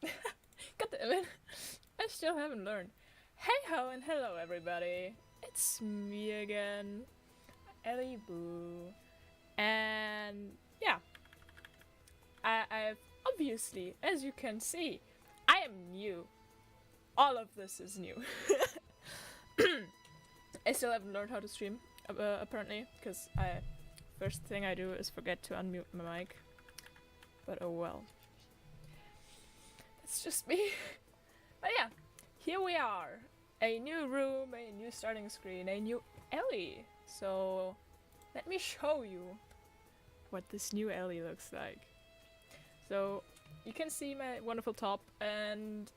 God damn it. I still haven't learned. Hey ho and hello everybody. It's me again, Ellie Boo. And yeah, I've obviously, as you can see, I am new. All of this is new. I still haven't learned how to stream, apparently, because first thing I do is forget to unmute my mic. But oh well. It's just me. But yeah, here we are. A new room, a new starting screen, a new Ellie. So let me show you what this new Ellie looks like. So you can see my wonderful top, and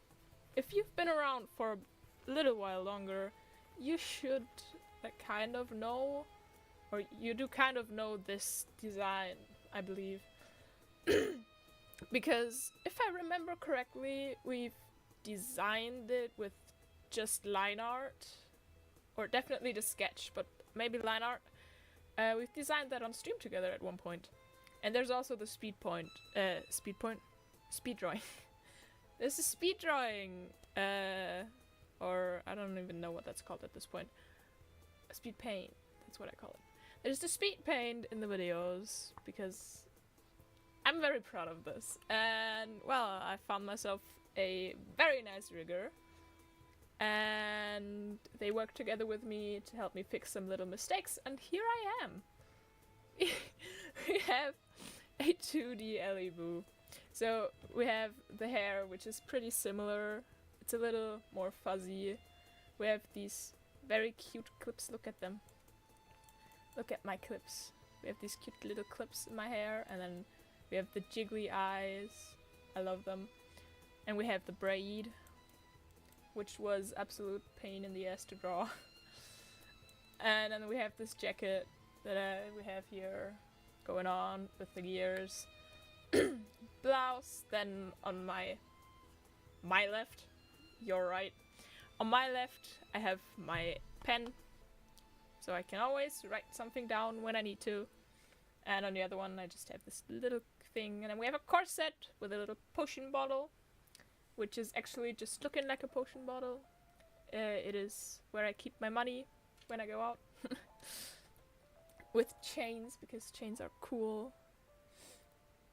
if you've been around for a little while longer, you should kind of know, or you do kind of know this design, I believe. Because if I remember correctly, we've designed it with just line art, or definitely the sketch, but maybe line art. We've designed that on stream together at one point. And there's also the speed drawing. There's a speed drawing, or I don't even know what that's called at this point. A speed paint, that's what I call it. There's the speed paint in the videos, because I'm very proud of this. And, well, I found myself a very nice rigger. And they worked together with me to help me fix some little mistakes, and here I am. We have a 2D Ellie Boo. So we have the hair, which is pretty similar. It's a little more fuzzy. We have these very cute clips. Look at them. Look at my clips. We have these cute little clips in my hair, and then we have the jiggly eyes. I love them. And we have the braid, which was absolute pain in the ass to draw. And then we have this jacket that we have here going on with the gears. Blouse. Then on my left, your right. On my left, I have my pen, so I can always write something down when I need to. And on the other one, I just have this little thing. And then we have a corset with a little potion bottle, which is actually just looking like a potion bottle. It is where I keep my money when I go out. With chains, because chains are cool.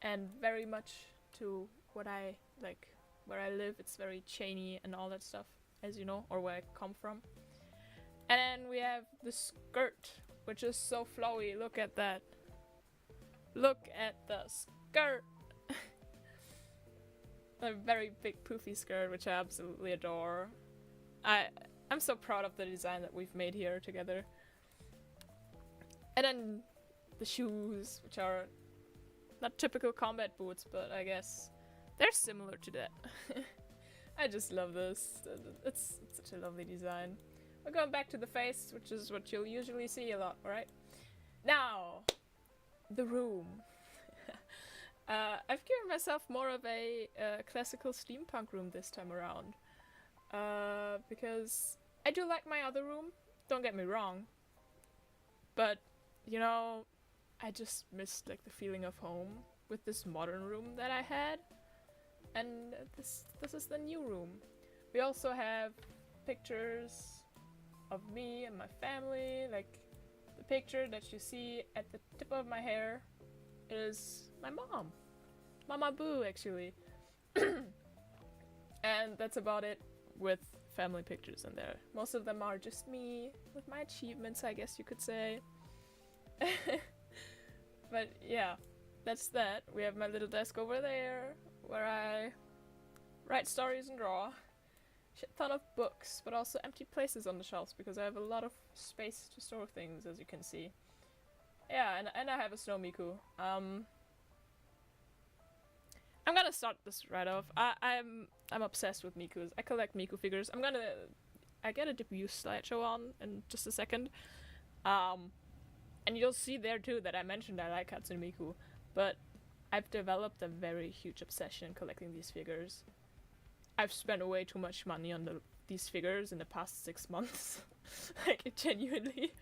And very much to what I like, where I live, it's very chainy and all that stuff, as you know, or where I come from. And then we have the skirt, which is so flowy. Look at that. Look at the skirt. A very big poofy skirt, which I absolutely adore. I'm so proud of the design that we've made here together. And then the shoes, which are not typical combat boots, but I guess they're similar to that. I just love this. It's such a lovely design. We're going back to the face, which is what you'll usually see a lot, right? Now, the room. I've given myself more of a classical steampunk room this time around. Because I do like my other room, don't get me wrong. But, you know, I just missed like the feeling of home with this modern room that I had. And this is the new room. We also have pictures of me and my family. Like the picture that you see at the tip of my hair is my mom. Mama Boo, actually. And that's about it with family pictures in there. Most of them are just me with my achievements, I guess you could say. But yeah, that's that. We have my little desk over there where I write stories and draw. Shit ton of books, but also empty places on the shelves because I have a lot of space to store things, as you can see. Yeah, and I have a snow Miku. I'm gonna start this right off. I'm obsessed with Mikus. I collect Miku figures. I get a debut slideshow on in just a second. And you'll see there too that I mentioned I like Hatsune Miku, but I've developed a very huge obsession in collecting these figures. I've spent way too much money on these figures in the past 6 months. Like, genuinely.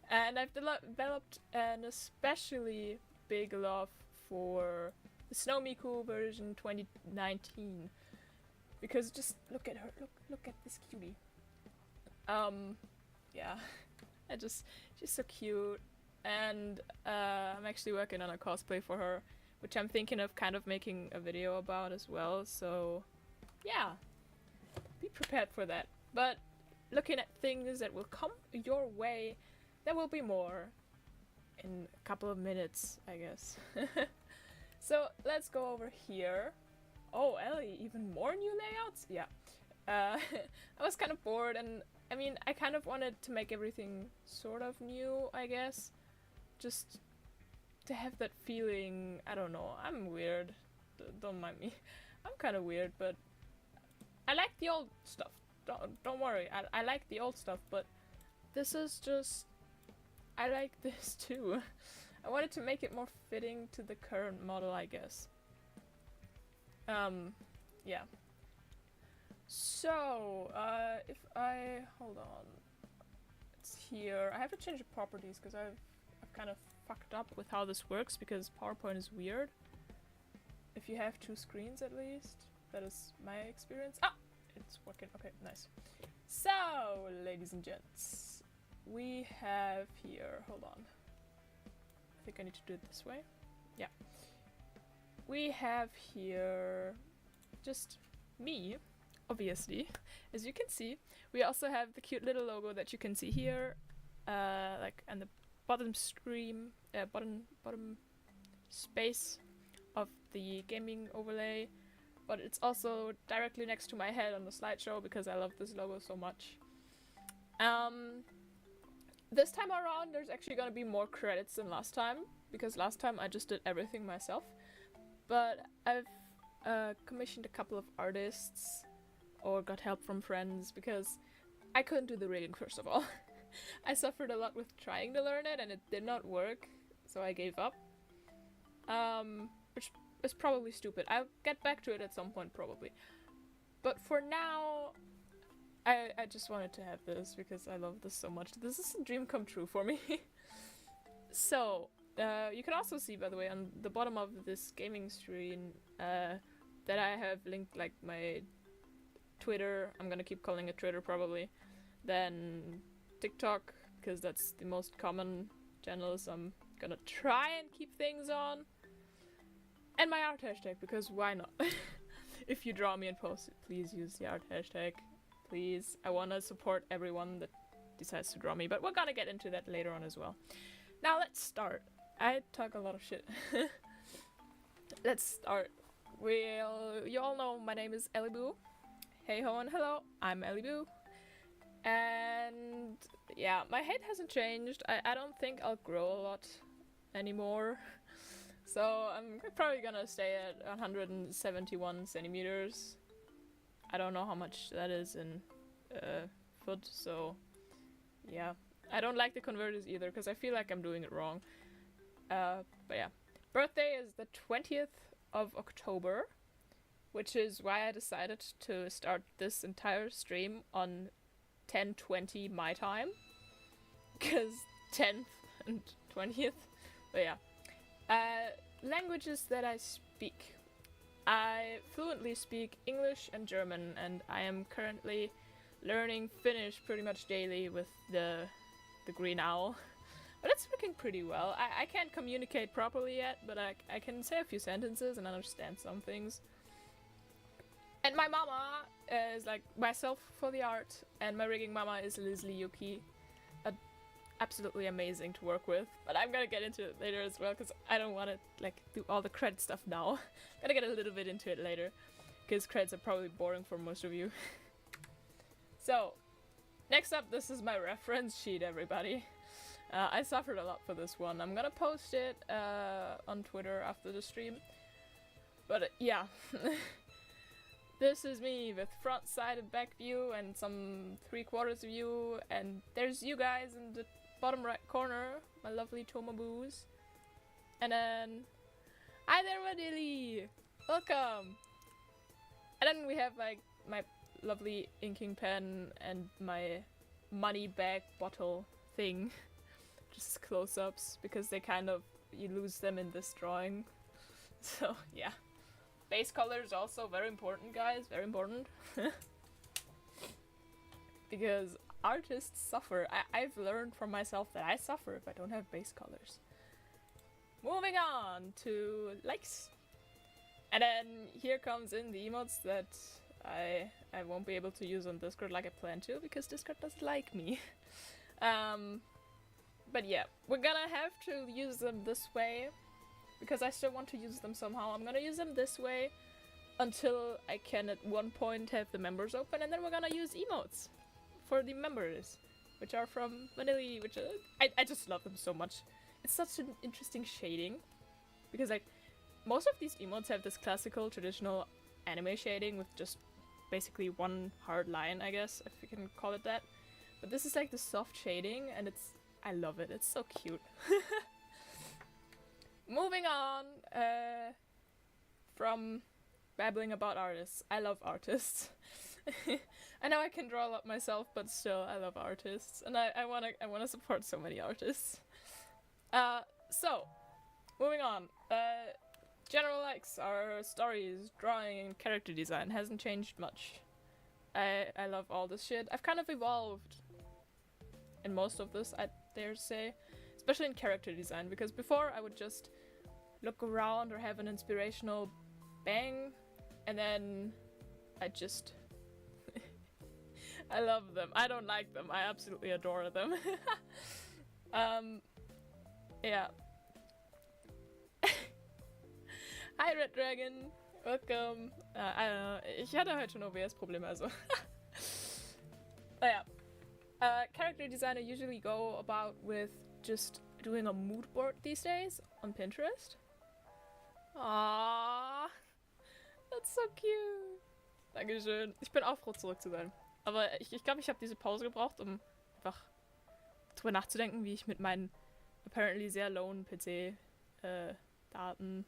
And I've developed an especially big love for the Snow Miku version 2019. because just look at her. Look at this cutie. Yeah, she's so cute, and I'm actually working on a cosplay for her, which I'm thinking of kind of making a video about as well. So, yeah, be prepared for that. But looking at things that will come your way, there will be more in a couple of minutes, I guess. So let's go over here. Oh, Ellie, even more new layouts? Yeah. I was kind of bored, and I mean, I kind of wanted to make everything sort of new, I guess. Just to have that feeling, I don't know, I'm weird. Don't mind me. I'm kind of weird, but I like the old stuff. Don't worry, I like the old stuff, but this is just... I like this too. I wanted to make it more fitting to the current model, I guess. Yeah. So, if I... hold on. It's here. I have to change the properties because I've kind of fucked up with how this works because PowerPoint is weird. If you have two screens at least. That is my experience. Ah! It's working. Okay, nice. So, ladies and gents, we have here... hold on. I think I need to do it this way. Yeah. We have here just me, obviously, as you can see. We also have the cute little logo that you can see here, like on the bottom screen, bottom space of the gaming overlay. But it's also directly next to my head on the slideshow because I love this logo so much. This time around, there's actually gonna be more credits than last time because last time I just did everything myself. But I've commissioned a couple of artists or got help from friends because I couldn't do the rigging, first of all. I suffered a lot with trying to learn it and it did not work, so I gave up. Which is probably stupid. I'll get back to it at some point, probably. But for now, I just wanted to have this because I love this so much. This is a dream come true for me. So, you can also see, by the way, on the bottom of this gaming screen, that I have linked like my Twitter. I'm gonna keep calling it Twitter probably. Then TikTok, because that's the most common channel, so I'm gonna try and keep things on. And my art hashtag, because why not? If you draw me and post it, please use the art hashtag. Please. I wanna support everyone that decides to draw me, but we're gonna get into that later on as well. Now let's start. I talk a lot of shit. Let's start. Well, you all know my name is Ellie Boo. Hey ho and hello, I'm Ellie Boo. And yeah, my height hasn't changed. I don't think I'll grow a lot anymore. So I'm probably gonna stay at 171 centimeters. I don't know how much that is in foot, so yeah. I don't like the converters either because I feel like I'm doing it wrong. But yeah. Birthday is the 20th of October, which is why I decided to start this entire stream on 10:20 my time. Because 10th and 20th. But yeah. Languages that I speak. I fluently speak English and German, and I am currently learning Finnish pretty much daily with the green owl. But it's working pretty well. I can't communicate properly yet, but I can say a few sentences and understand some things. And my mama is like myself for the art, and my rigging mama is Leslie Yuki. Absolutely amazing to work with, but I'm gonna get into it later as well because I don't want to like do all the credit stuff now. Gotta get a little bit into it later because credits are probably boring for most of you. So, next up, this is my reference sheet, everybody. I suffered a lot for this one. I'm gonna post it on Twitter after the stream. But yeah, this is me with front, side, and back view, and some 3/4 view, and there's you guys in the bottom right corner, my lovely Tomaboos. And then, hi there, Vadili! Welcome! And then we have like my lovely inking pen and my money bag bottle thing. Just close-ups, because they kind of, you lose them in this drawing. So, yeah. Base colors also very important, guys. Very important. Because artists suffer. I've learned from myself that I suffer if I don't have base colors. Moving on to likes. And then here comes in the emotes that I won't be able to use on Discord like I plan to, because Discord doesn't like me. But yeah, we're gonna have to use them this way, because I still want to use them somehow. I'm gonna use them this way until I can at one point have the members open, and then we're gonna use emotes for the members, which are from Vanilli, which I just love them so much. It's such an interesting shading, because like most of these emotes have this classical traditional anime shading with just basically one hard line, I guess, if you can call it that. But this is like the soft shading, and I love it. It's so cute. Moving on from babbling about artists. I love artists. I know I can draw a lot myself, but still, I love artists, and I wanna support so many artists. So, moving on. General likes are stories, drawing, and character design. Hasn't changed much. I love all this shit. I've kind of evolved in most of this, I dare say. Especially in character design, because before I would just look around or have an inspirational bang, and then I just... I love them. I don't like them. I absolutely adore them. Yeah. Hi Red Dragon, welcome. I don't know, ich hatte heute schon OBS-Probleme, also. Naja. Character design I usually go about with just doing a mood board these days on Pinterest. Aww. That's so cute. Dankeschön. Ich bin auch froh, zurück zu sein. Aber ich glaube, ich habe diese Pause gebraucht, um einfach drüber nachzudenken, wie ich mit meinen apparently sehr lowen PC-Daten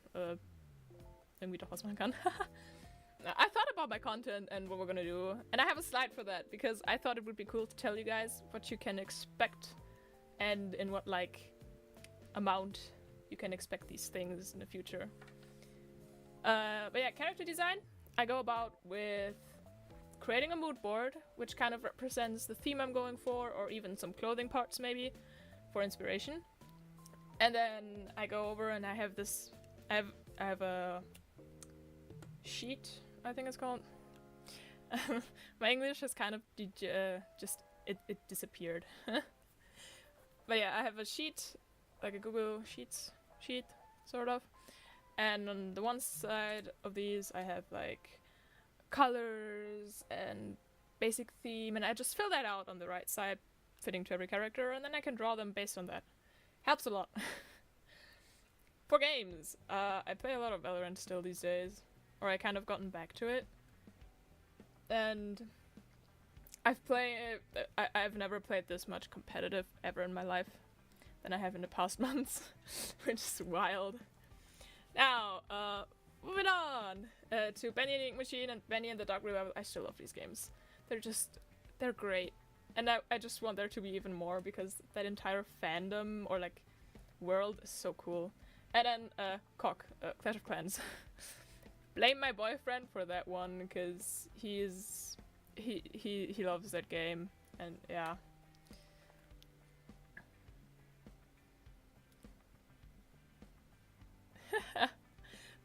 irgendwie doch was machen kann. I thought about my content and what we're gonna do, and I have a slide for that, because I thought it would be cool to tell you guys what you can expect and in what, like, amount you can expect these things in the future. But yeah, character design, I go about with creating a mood board, which kind of represents the theme I'm going for, or even some clothing parts maybe, for inspiration. And then I go over and I have this, I have a sheet, I think it's called. My English has kind of it disappeared. But yeah, I have a sheet, like a Google Sheets sheet, sort of. And on the one side of these I have like colors and basic theme, and I just fill that out on the right side, fitting to every character, and then I can draw them based on that. Helps a lot. For games, I play a lot of Valorant still these days, or I kind of gotten back to it. And I've never played this much competitive ever in my life than I have in the past months, which is wild. Now, moving on to Benny and the Ink Machine and Benny and the Dark Revival. I still love these games. They're great. And I just want there to be even more, because that entire fandom or like world is so cool. And then Cock, Clash of Clans. Blame my boyfriend for that one, because he loves that game, and yeah.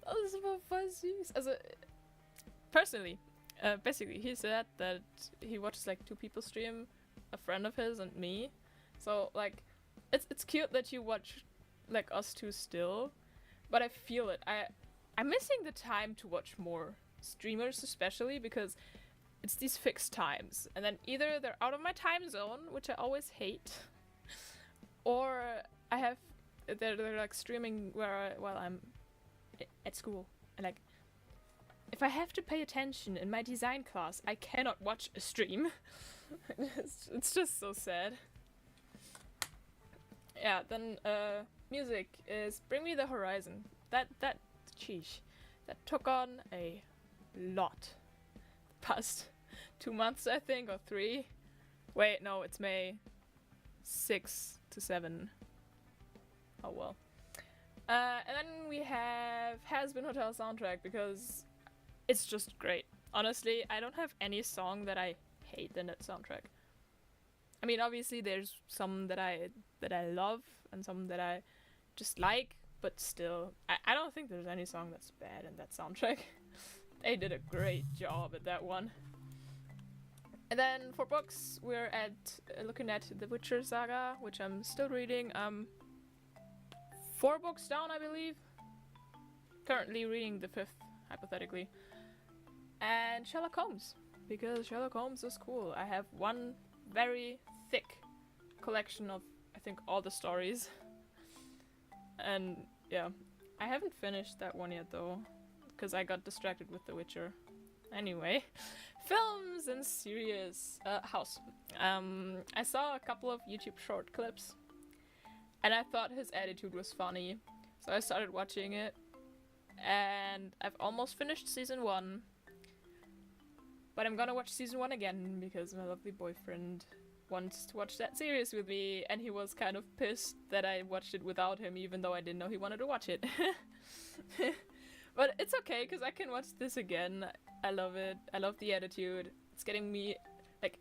Das war voll süß. Also, personally, basically, he said that he watches like 2 people stream, a friend of his and me. So like, it's cute that you watch like us two still, but I feel it. I'm missing the time to watch more streamers, especially because it's these fixed times, and then either they're out of my time zone, which I always hate, or they're like streaming while I'm at school, and like if I have to pay attention in my design class, I cannot watch a stream. It's just so sad. Yeah, then music is Bring Me the Horizon. That took on a lot. The past 2 months, I think, or 3. Wait, no, it's May 6 to 7. Oh well. And then we have Has Been Hotel soundtrack because it's just great. Honestly, I don't have any song that I hate in that soundtrack. I mean, obviously there's some that I love and some that I just like, but still, I don't think there's any song that's bad in that soundtrack. They did a great job at that one. And then for books, we're looking at the Witcher saga, which I'm still reading. 4 books down, I believe. Currently reading the 5th, hypothetically. And Sherlock Holmes, because Sherlock Holmes is cool. I have one very thick collection of, I think, all the stories. And yeah, I haven't finished that one yet though, because I got distracted with The Witcher. Anyway, films and series. House. I saw a couple of YouTube short clips, and I thought his attitude was funny, so I started watching it, and I've almost finished season 1. But I'm gonna watch season 1 again because my lovely boyfriend wants to watch that series with me, and he was kind of pissed that I watched it without him, even though I didn't know he wanted to watch it. But it's okay, because I can watch this again. I love it. I love the attitude. It's getting me, like,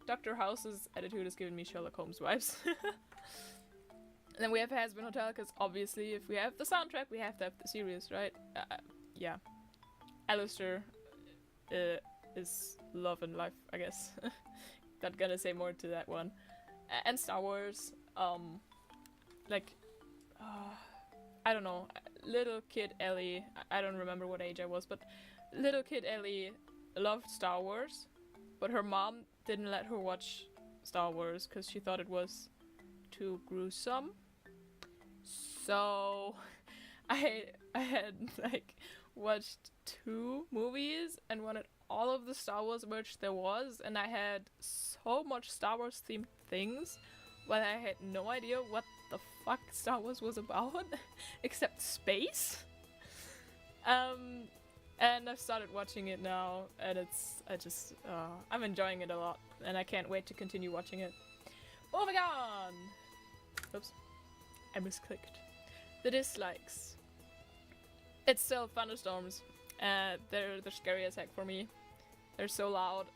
Dr. House's attitude is giving me Sherlock Holmes vibes. And then we have Has Been Hotel, because obviously if we have the soundtrack, we have to have the series, right? Yeah. Alistair is love and life, I guess. Not gonna say more to that one. And Star Wars, I don't know, little kid Ellie, I don't remember what age I was, but little kid Ellie loved Star Wars, but her mom didn't let her watch Star Wars because she thought it was too gruesome. So I had like watched 2 movies and wanted all of the Star Wars merch there was, and I had so much Star Wars themed things, but I had no idea what the fuck Star Wars was about, except space. And I've started watching it now, and I'm enjoying it a lot, and I can't wait to continue watching it. Moving on! Oops. I misclicked. The dislikes. It's still thunderstorms. They're scary as heck for me. They're so loud.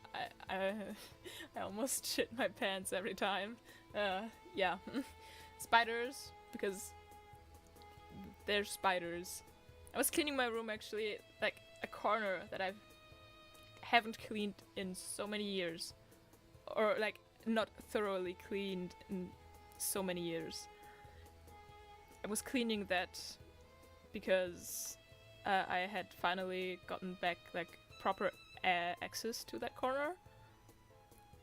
I almost shit my pants every time. Yeah. Spiders, because they're spiders. I was cleaning my room actually, like a corner that I haven't cleaned in so many years. Or like not thoroughly cleaned in so many years. I was cleaning that because I had finally gotten back like proper access to that corner.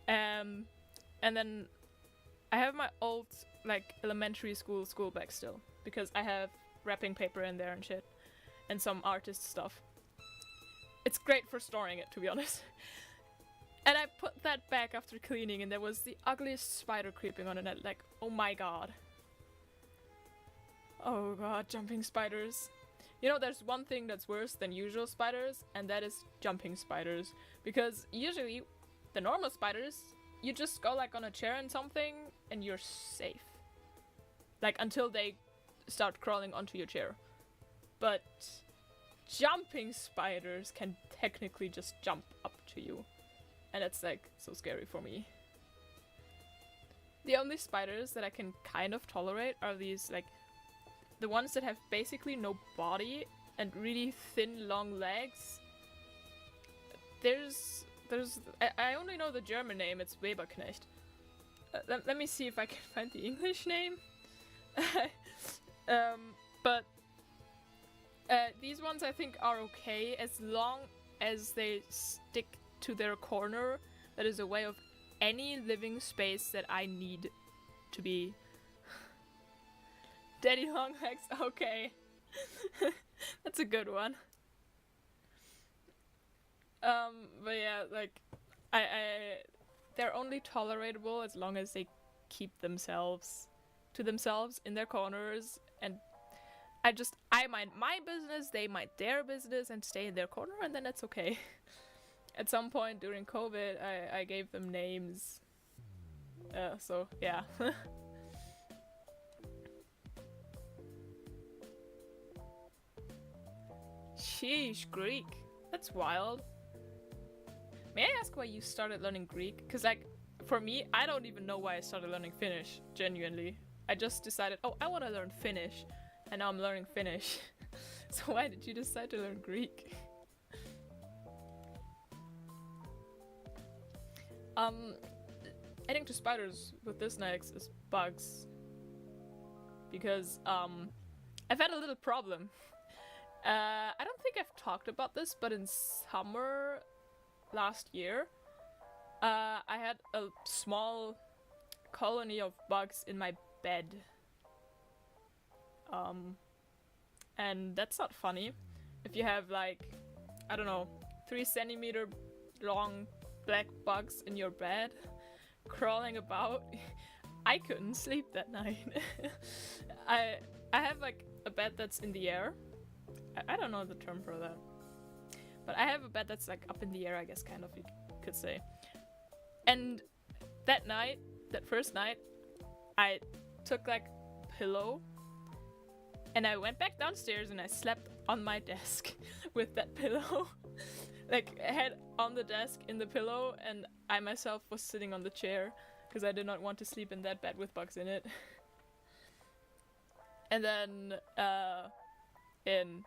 And then I have my old like elementary school bag still, because I have wrapping paper in there and shit, and some artist stuff. It's great for storing it, to be honest. And I put that back after cleaning, and there was the ugliest spider creeping on it. Like, oh my god. Oh god, jumping spiders. You know, there's one thing that's worse than usual spiders, and that is jumping spiders. Because usually, the normal spiders, you just go like on a chair and something, and you're safe. Like, until they start crawling onto your chair. But jumping spiders can technically just jump up to you. And it's like, so scary for me. The only spiders that I can kind of tolerate are these, like, the ones that have basically no body and really thin, long legs. I only know the German name, it's Weberknecht. Let me see if I can find the English name. But these ones I think are okay as long as they stick to their corner that is away of any living space that I need to be. Daddy long legs, okay. That's a good one. But yeah, like, they're only tolerable as long as they keep themselves to themselves in their corners, and I mind my business, they mind their business, and stay in their corner, and then it's okay. At some point during COVID, I gave them names. So, yeah. Sheesh, Greek. That's wild. May I ask why you started learning Greek? Because, like, for me, I don't even know why I started learning Finnish, genuinely. I just decided, oh, I want to learn Finnish, and now I'm learning Finnish. So why did you decide to learn Greek? Adding to spiders with this next is bugs. Because, I've had a little problem. I don't think I've talked about this, but in summer last year, I had a small colony of bugs in my bed. And that's not funny. If you have like, I don't know, 3 centimeter long black bugs in your bed crawling about, I couldn't sleep that night. I have like a bed that's in the air. I don't know the term for that. But I have a bed that's like up in the air, I guess, kind of, you could say. And that night, that first night, I took like a pillow and I went back downstairs and I slept on my desk with that pillow. Like, head on the desk in the pillow, and I myself was sitting on the chair because I did not want to sleep in that bed with bugs in it. And then in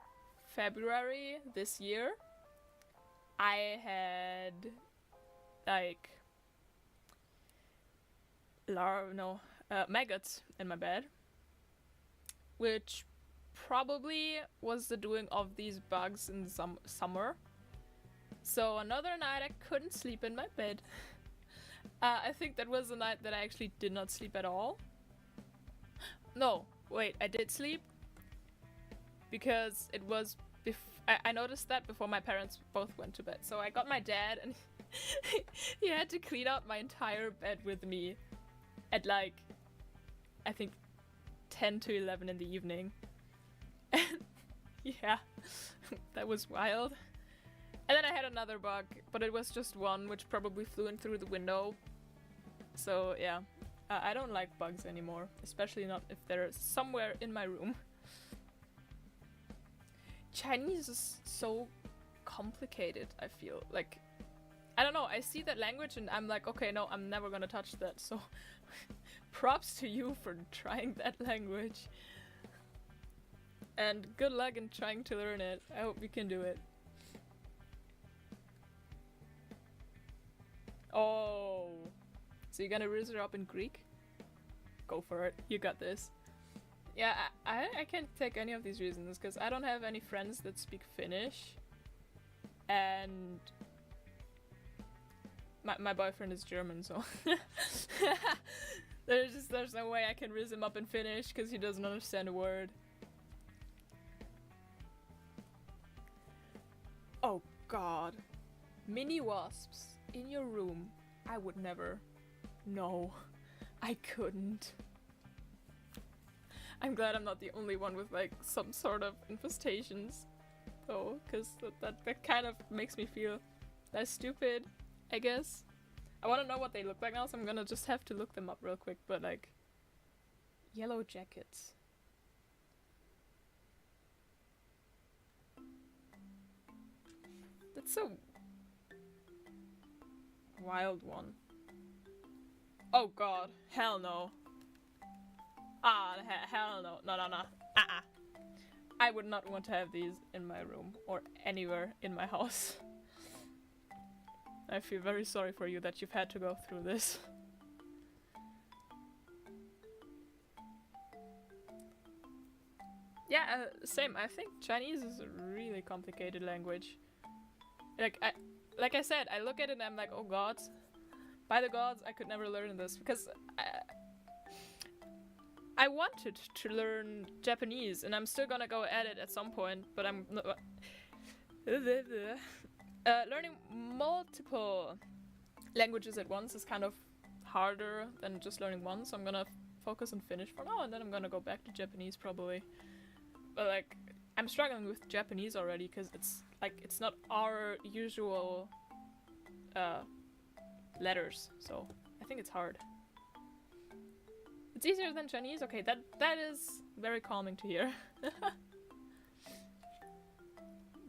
February this year, I had like maggots in my bed, which probably was the doing of these bugs in some summer. So another night I couldn't sleep in my bed. I think that was the night that I actually did not sleep at all. No, wait, I did sleep because it was I noticed that before my parents both went to bed. So I got my dad and he had to clean out my entire bed with me at like, I think 10 to 11 in the evening. And yeah, that was wild. And then I had another bug, but it was just one, which probably flew in through the window. So yeah, I don't like bugs anymore, especially not if they're somewhere in my room. Chinese is so complicated, I feel. Like, I don't know, I see that language and I'm like, okay, no, I'm never gonna touch that. So props to you for trying that language. And good luck in trying to learn it. I hope you can do it. Oh, so you're gonna riz her up in Greek? Go for it, you got this. Yeah, I can't take any of these reasons because I don't have any friends that speak Finnish. And my boyfriend is German, so there's no way I can riz him up in Finnish because he doesn't understand a word. Oh god. Mini wasps in your room. I would never. No, I couldn't. I'm glad I'm not the only one with like some sort of infestations though, because that kind of makes me feel less stupid, I guess. I want to know what they look like now, so I'm gonna just have to look them up real quick, but like yellow jackets. That's a wild one. Oh god, hell no. Ah, hell no. No. I would not want to have these in my room or anywhere in my house. I feel very sorry for you that you've had to go through this. Yeah, same. I think Chinese is a really complicated language. Like I said, I look at it and I'm like, oh gods. By the gods, I could never learn this because I wanted to learn Japanese and I'm still gonna go at it at some point, but I'm not, learning multiple languages at once is kind of harder than just learning one, so I'm gonna focus on Finnish for now and then I'm gonna go back to Japanese probably. But like, I'm struggling with Japanese already because it's not our usual letters, so I think it's hard. It's easier than Chinese? Okay, that is very calming to hear.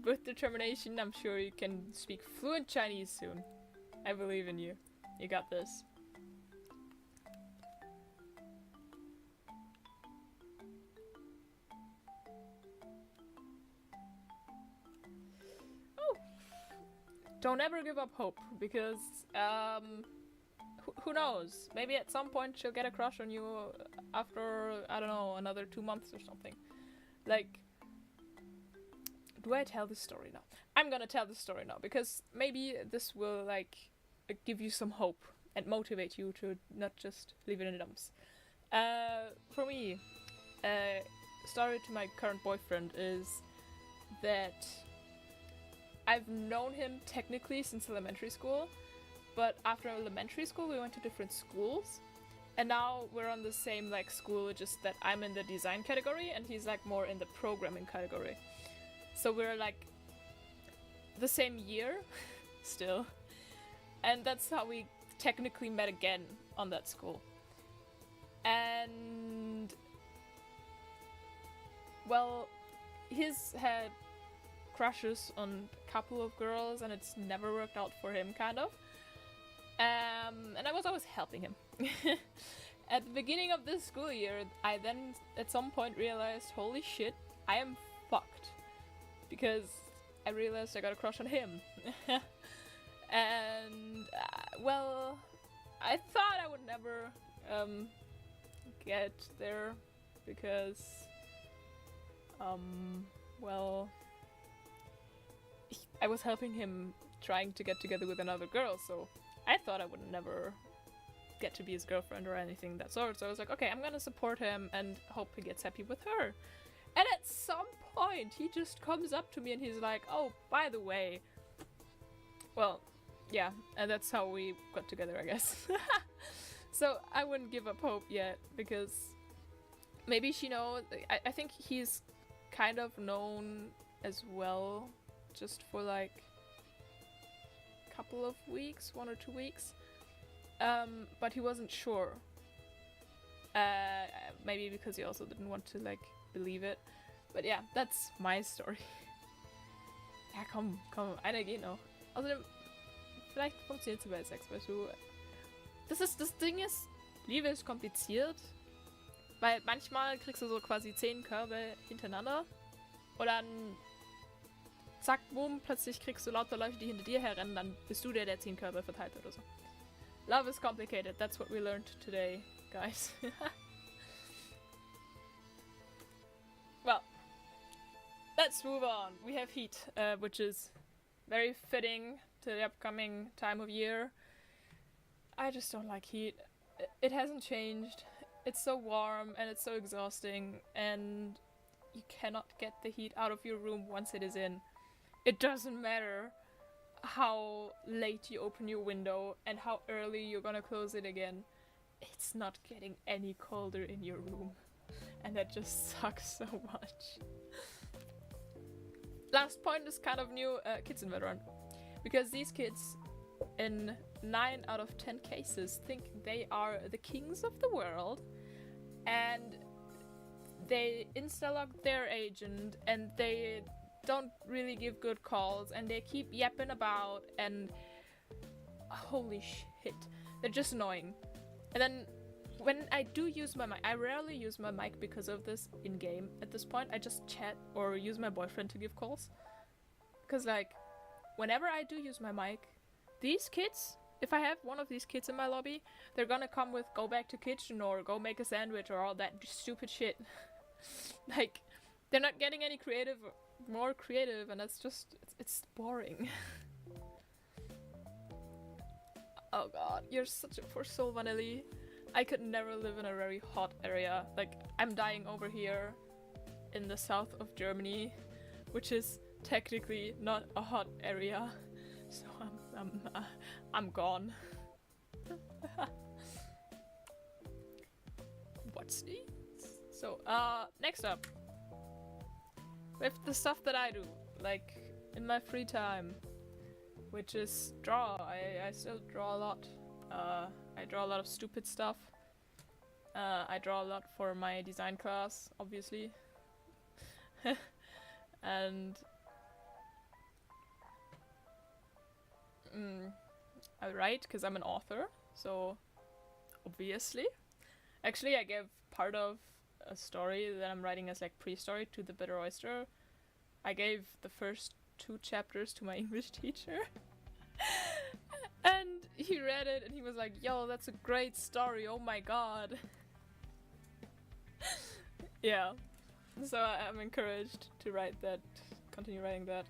with determination, I'm sure you can speak fluent Chinese soon. I believe in you. You got this. Oh! Don't ever give up hope, because, who knows? Maybe at some point she'll get a crush on you after, I don't know, another 2 months or something. Like, do I tell this story now? I'm gonna tell this story now, because maybe this will, like, give you some hope and motivate you to not just leave it in the dumps. For me, story to my current boyfriend is that I've known him technically since elementary school, but after elementary school we went to different schools, and now we're on the same like school, just that I'm in the design category and he's like more in the programming category. So we're like the same year still, and that's how we technically met again on that school. And well, he's had crushes on a couple of girls and it's never worked out for him, kind of. And I was always helping him. At the beginning of this school year, I then at some point realized, holy shit, I am fucked. Because I realized I got a crush on him. And, well, I thought I would never get there because, well, I was helping him trying to get together with another girl, so I thought I would never get to be his girlfriend or anything of that sort. So I was like, okay, I'm gonna support him and hope he gets happy with her. And at some point, he just comes up to me and he's like, oh, by the way, well, yeah, and that's how we got together, I guess. So I wouldn't give up hope yet, because maybe she knows. I think he's kind of known as well, just for like a couple of weeks, 1 or 2 weeks. But he wasn't sure. Maybe because he also didn't want to like believe it. But ja, that's my story. Ja, komm, einer geht noch. Außerdem, vielleicht funktioniert es bei Sex, weißt du. Das Ding ist, Liebe ist kompliziert, weil manchmal kriegst du so quasi 10 Körbe hintereinander und dann zack, boom, plötzlich kriegst du lauter Leute, die hinter dir herrennen, dann bist du der 10 Körbe verteilt oder so. Love is complicated, that's what we learned today, guys. Well, let's move on. We have heat, which is very fitting to the upcoming time of year. I just don't like heat. It hasn't changed. It's so warm and it's so exhausting, and you cannot get the heat out of your room once it is in. It doesn't matter how late you open your window and how early you're gonna close it again. It's not getting any colder in your room. And that just sucks so much. Last point is kind of new, kids in Valorant. Because these kids, in 9 out of 10 cases, think they are the kings of the world. And they insta-log their agent and they don't really give good calls and they keep yapping about and holy shit, they're just annoying. And then when I do use my mic, I rarely use my mic because of this in-game at this point. I just chat or use my boyfriend to give calls. Because like, whenever I do use my mic, these kids, if I have one of these kids in my lobby, they're gonna come with go back to kitchen or go make a sandwich or all that stupid shit. Like, they're not getting any more creative, and that's just, it's boring. Oh god, you're such a poor soul, Vanelli. I could never live in a very hot area. Like, I'm dying over here in the south of Germany, which is technically not a hot area. So I'm gone. What's next? So, next up. With the stuff that I do, like, in my free time. Which is draw. I still draw a lot. I draw a lot of stupid stuff. I draw a lot for my design class, obviously. And I write because I'm an author, so obviously. Actually, I gave part of a story that I'm writing as like pre-story to the Bitter Oyster. I gave the first 2 chapters to my English teacher. And he read it and he was like, yo, that's a great story, oh my god. Yeah. So I'm encouraged to write that, continue writing that.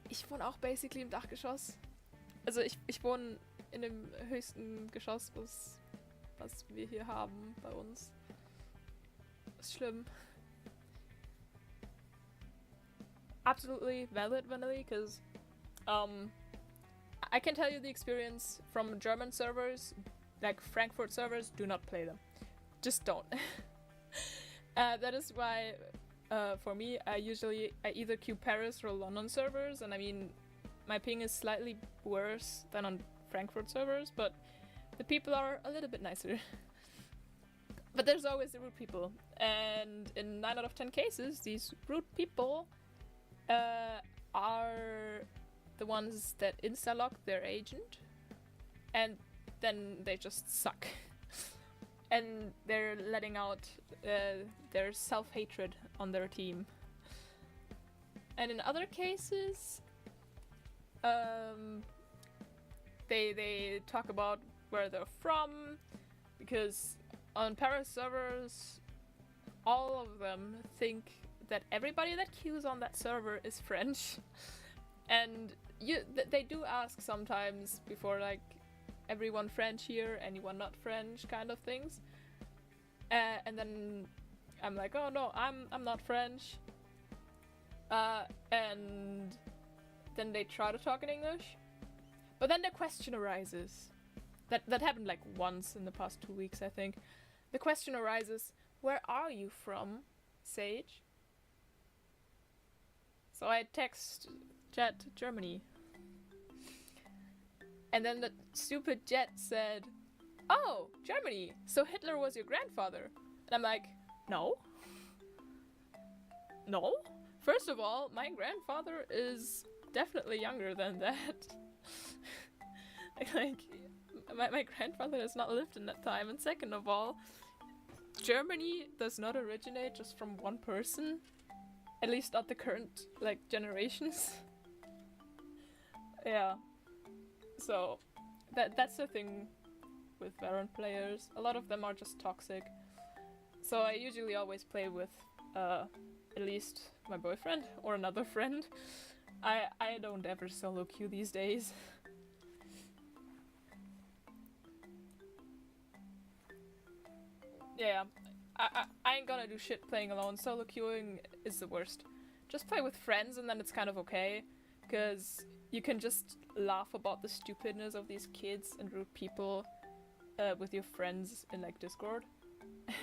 Ich wohne auch basically im Dachgeschoss. Also ich wohne in dem höchsten Geschoss, was wir hier haben bei uns. Ist schlimm. Absolutely valid, Vanilli, because I can tell you the experience from German servers, like Frankfurt servers, do not play them. Just don't. That is why, for me, I either queue Paris or London servers, and I mean, my ping is slightly worse than on Frankfurt servers, but the people are a little bit nicer. But there's always the rude people, and in 9 out of 10 cases, these rude people are the ones that insta-lock their agent, and then they just suck. And they're letting out their self-hatred on their team. And in other cases, they talk about where they're from, because on Paris servers, all of them think that everybody that queues on that server is French. And they do ask sometimes before, like, everyone French here, anyone not French kind of things. And then I'm like, oh no, I'm not French. And then they try to talk in English. But then the question arises. That happened like once in the past 2 weeks, I think. The question arises, where are you from, Sage? So I text Jet Germany. And then the stupid Jet said, oh, Germany, so Hitler was your grandfather. And I'm like, no. No? First of all, my grandfather is definitely younger than that. Like, my grandfather has not lived in that time. And second of all, Germany does not originate just from one person. At least not the current, like, generations. Yeah. So, that's the thing with Valorant players. A lot of them are just toxic. So I usually always play with at least my boyfriend or another friend. I don't ever solo queue these days. Yeah, I ain't gonna do shit playing alone. Solo queuing is the worst. Just play with friends and then it's kind of okay. Because you can just laugh about the stupidness of these kids and rude people with your friends in like Discord.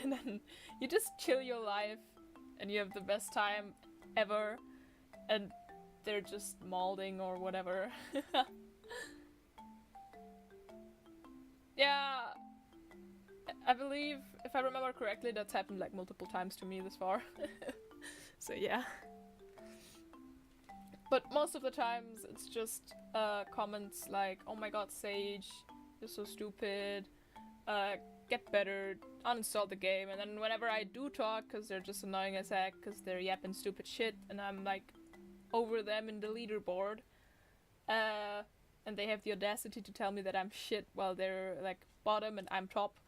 And then you just chill your life and you have the best time ever. And they're just molding or whatever. Yeah, I believe, if I remember correctly, that's happened like multiple times to me this far. So yeah. But most of the times it's just comments like, oh my god, Sage, you're so stupid, get better, uninstall the game. And then whenever I do talk, because they're just annoying as heck, because they're yapping stupid shit, and I'm like over them in the leaderboard, and they have the audacity to tell me that I'm shit while they're like bottom and I'm top.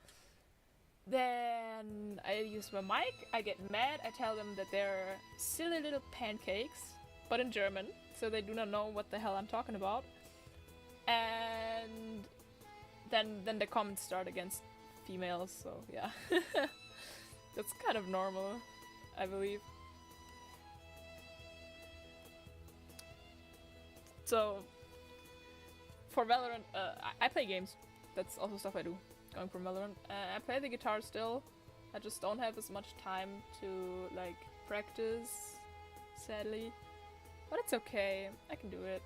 Then I use my mic, I get mad, I tell them that they're silly little pancakes, but in German, so they do not know what the hell I'm talking about. And then the comments start against females, so yeah. That's kind of normal, I believe. So, for Valorant, I play games. That's also stuff I do, going from Valorant. I play the guitar still. I just don't have as much time to, like, practice, sadly. But it's okay, I can do it.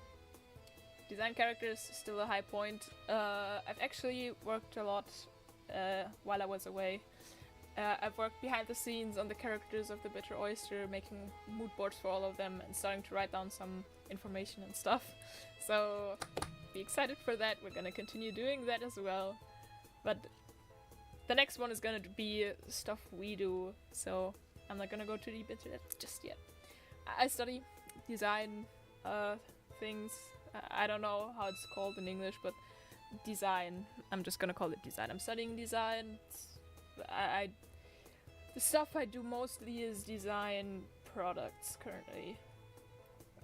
Design characters, still a high point. I've actually worked a lot while I was away. I've worked behind the scenes on the characters of the Bitter Oyster, making mood boards for all of them and starting to write down some information and stuff. So be excited for that. We're gonna continue doing that as well. But the next one is gonna be stuff we do, so I'm not gonna go too deep into that just yet. I study design things. I don't know how it's called in English, but design. I'm just gonna call it design. I'm studying design. The stuff I do mostly is design products currently.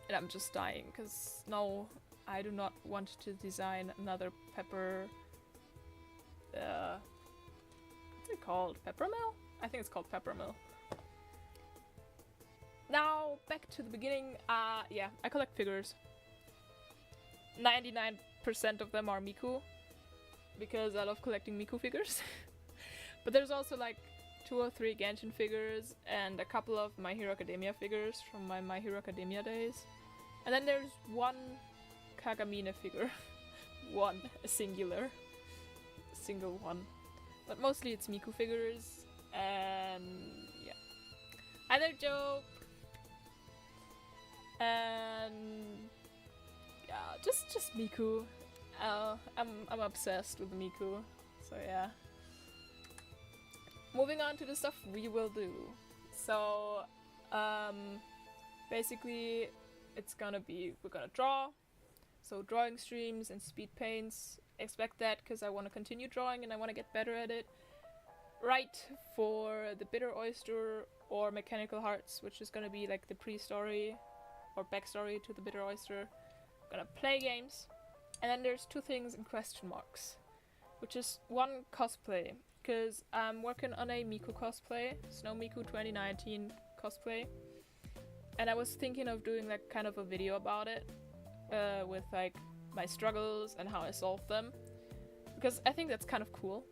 And I'm just dying, because no, I do not want to design another pepper... what's it called? Peppermill? I think it's called Peppermill. Now, back to the beginning. Yeah, I collect figures. 99% of them are Miku, because I love collecting Miku figures. But there's also like 2 or 3 Genshin figures and a couple of My Hero Academia figures from my My Hero Academia days. And then there's 1 Kagamine figure. One, a single one. But mostly it's Miku figures, and yeah. Either joke, and yeah, just Miku. I'm obsessed with Miku, so yeah. Moving on to the stuff we will do. So, basically, it's gonna be, we're gonna draw. So drawing streams and speed paints. Expect that, because I want to continue drawing and I want to get better at it. Write for the Bitter Oyster or Mechanical Hearts, which is gonna be like the pre-story or backstory to the Bitter Oyster. Gonna play games. And then there's 2 things in question marks, which is 1, cosplay. Because I'm working on a Miku cosplay, Snow Miku 2019 cosplay, and I was thinking of doing like kind of a video about it, with like my struggles and how I solved them, because I think that's kind of cool.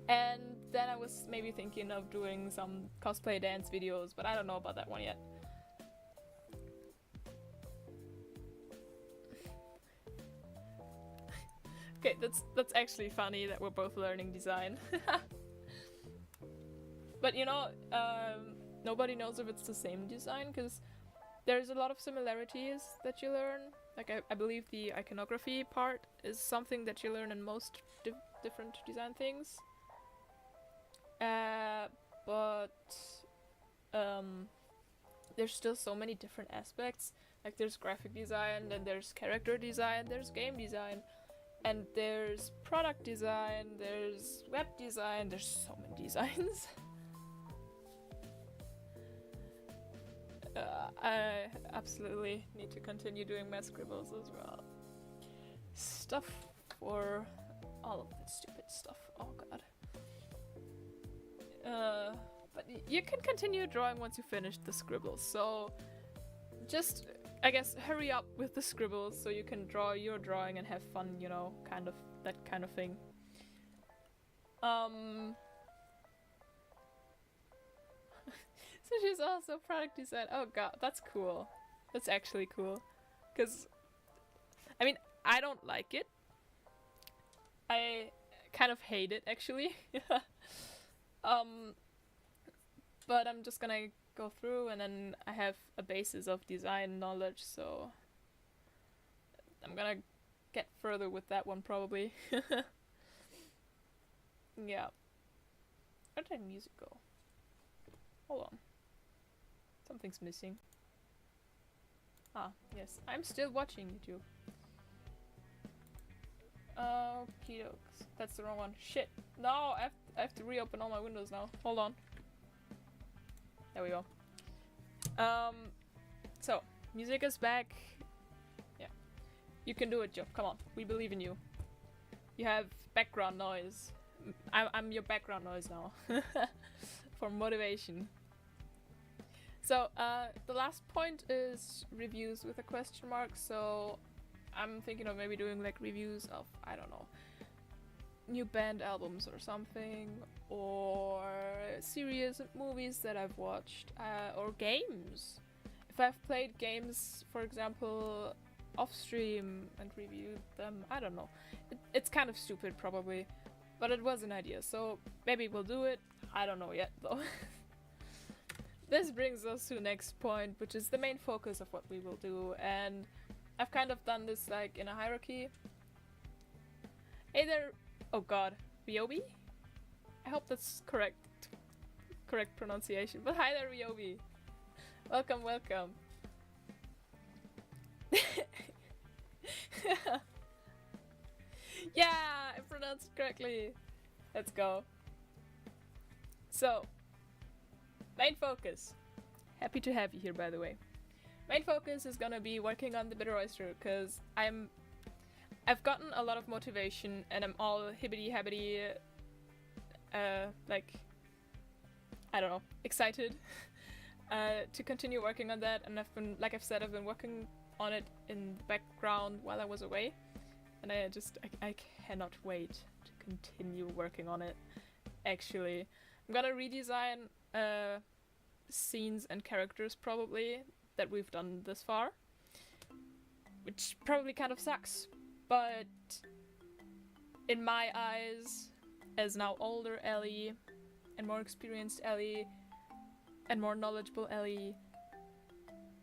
And then I was maybe thinking of doing some cosplay dance videos, but I don't know about that one yet. Okay, that's actually funny that we're both learning design. But you know, nobody knows if it's the same design, because there's a lot of similarities that you learn. Like I believe the iconography part is something that you learn in most different design things. But there's still so many different aspects. Like there's graphic design, then there's character design, there's game design. And there's product design, there's web design, there's so many designs. I absolutely need to continue doing my scribbles as well. Stuff for all of that stupid stuff. Oh god. But you can continue drawing once you finish the scribbles, so just, I guess, hurry up with the scribbles so you can draw your drawing and have fun, you know, kind of, that kind of thing. So she's also product design. Oh god, that's cool. That's actually cool. Because, I mean, I don't like it. I kind of hate it, actually. But I'm just gonna go through, and then I have a basis of design knowledge, so I'm gonna get further with that one probably. Yeah. Where did music go? Hold on. Something's missing. Ah, yes. I'm still watching YouTube. Okie dokes. That's the wrong one. Shit. No, I have to reopen all my windows now. Hold on. There we go. So, music is back. Yeah. You can do it, Joe. Come on. We believe in you. You have background noise. I'm your background noise now. For motivation. So, the last point is reviews with a question mark. So, I'm thinking of maybe doing like reviews of, I don't know, new band albums or something, or series and movies that I've watched, or games. If I've played games, for example, off stream and reviewed them, I don't know. It's kind of stupid probably, but it was an idea, so maybe we'll do it. I don't know yet, though. This brings us to the next point, which is the main focus of what we will do, and I've kind of done this like in a hierarchy. Hey there, oh god, Ryobi? I hope that's correct pronunciation, but hi there, Ryobi. Welcome, welcome. Yeah, I pronounced it correctly. Let's go. So, main focus. Happy to have you here, by the way. Main focus is gonna be working on the Bitter Oyster, because I've gotten a lot of motivation and I'm all hibbity-habbity, like, I don't know, excited to continue working on that. And like I've said, I've been working on it in the background while I was away. And I cannot wait to continue working on it, actually. I'm gonna redesign scenes and characters, probably, that we've done this far. Which probably kind of sucks, but in my eyes, as now older Ellie, and more experienced Ellie, and more knowledgeable Ellie,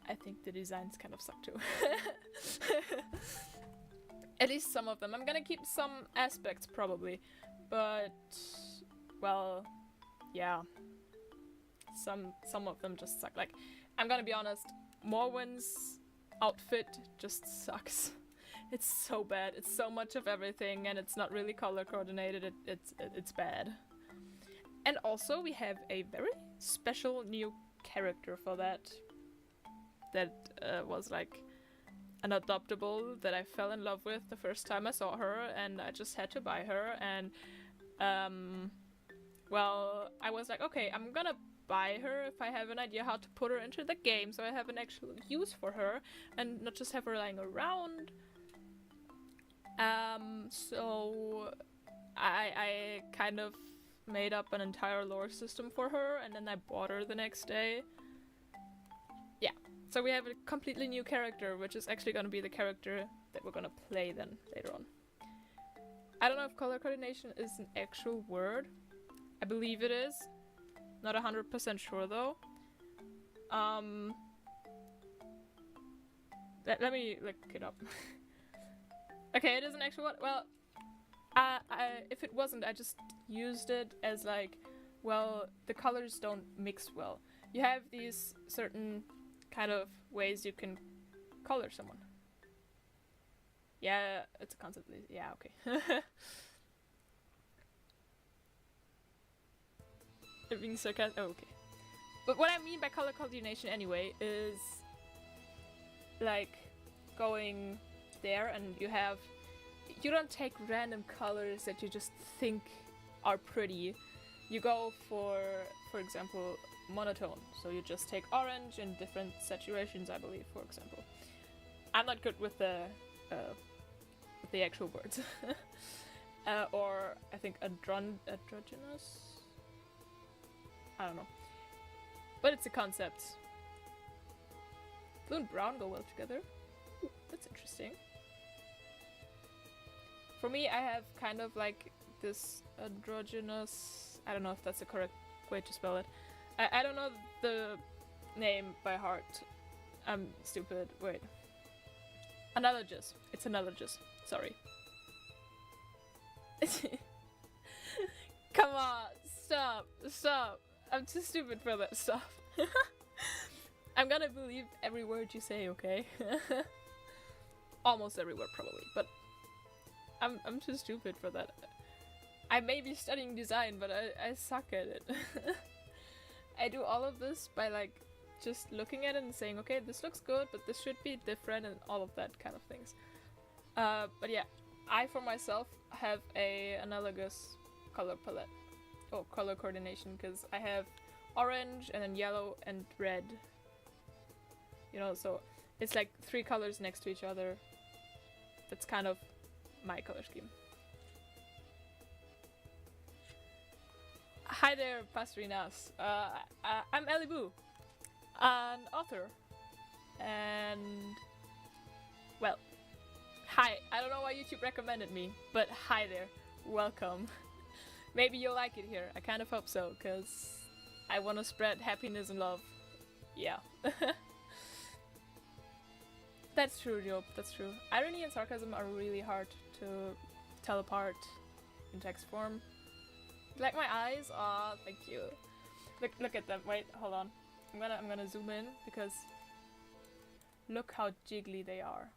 I think the designs kind of suck too. At least some of them. I'm gonna keep some aspects probably, but well, yeah. Some of them just suck. Like, I'm gonna be honest, Morwen's outfit just sucks. It's so bad. It's so much of everything, and it's not really color coordinated. It's bad. And also, we have a very special new character for that. That was like an adoptable that I fell in love with the first time I saw her, and I just had to buy her. And well, I was like, okay, I'm gonna buy her if I have an idea how to put her into the game, so I have an actual use for her and not just have her lying around. So I kind of made up an entire lore system for her, and then I bought her the next day. Yeah, so we have a completely new character, which is actually going to be the character that we're going to play then later on. I don't know if color coordination is an actual word. I believe it is. Not 100% sure though. Let me look it up. Okay, it is an actual word. Well, if it wasn't, I just used it as like, well, the colors don't mix well. You have these certain kind of ways you can color someone. Yeah, it's a concept. Yeah, okay. Being sarcastic. Oh, okay. But what I mean by color coordination anyway is like going there and you don't take random colors that you just think are pretty. You go for example, monotone. So you just take orange in different saturations, I believe, for example. I'm not good with the actual words. Or I think androgynous? I don't know. But it's a concept. Blue and brown go well together. Ooh, that's interesting. For me, I have kind of like this androgynous... I don't know if that's the correct way to spell it. I don't know the name by heart. I'm stupid. Wait. Analogous. It's analogous. Sorry. Come on. Stop. I'm too stupid for that stuff. I'm gonna believe every word you say, okay? Almost every word, probably, but I'm too stupid for that. I may be studying design, but I suck at it. I do all of this by like just looking at it and saying, okay, this looks good, but this should be different, and all of that kind of things. But yeah, I for myself have a analogous color palette. Oh, color coordination, because I have orange and then yellow and red. You know, so it's like 3 colors next to each other. That's kind of my color scheme. Hi there, Pastorinas. I'm Ellie Boo, an author. And, well, hi. I don't know why YouTube recommended me, but hi there. Welcome. Maybe you'll like it here. I kind of hope so, because I want to spread happiness and love. Yeah. That's true, Job. That's true. Irony and sarcasm are really hard to tell apart in text form. Like my eyes? Aw, thank you. Look at them. Wait, hold on. I'm gonna zoom in because look how jiggly they are.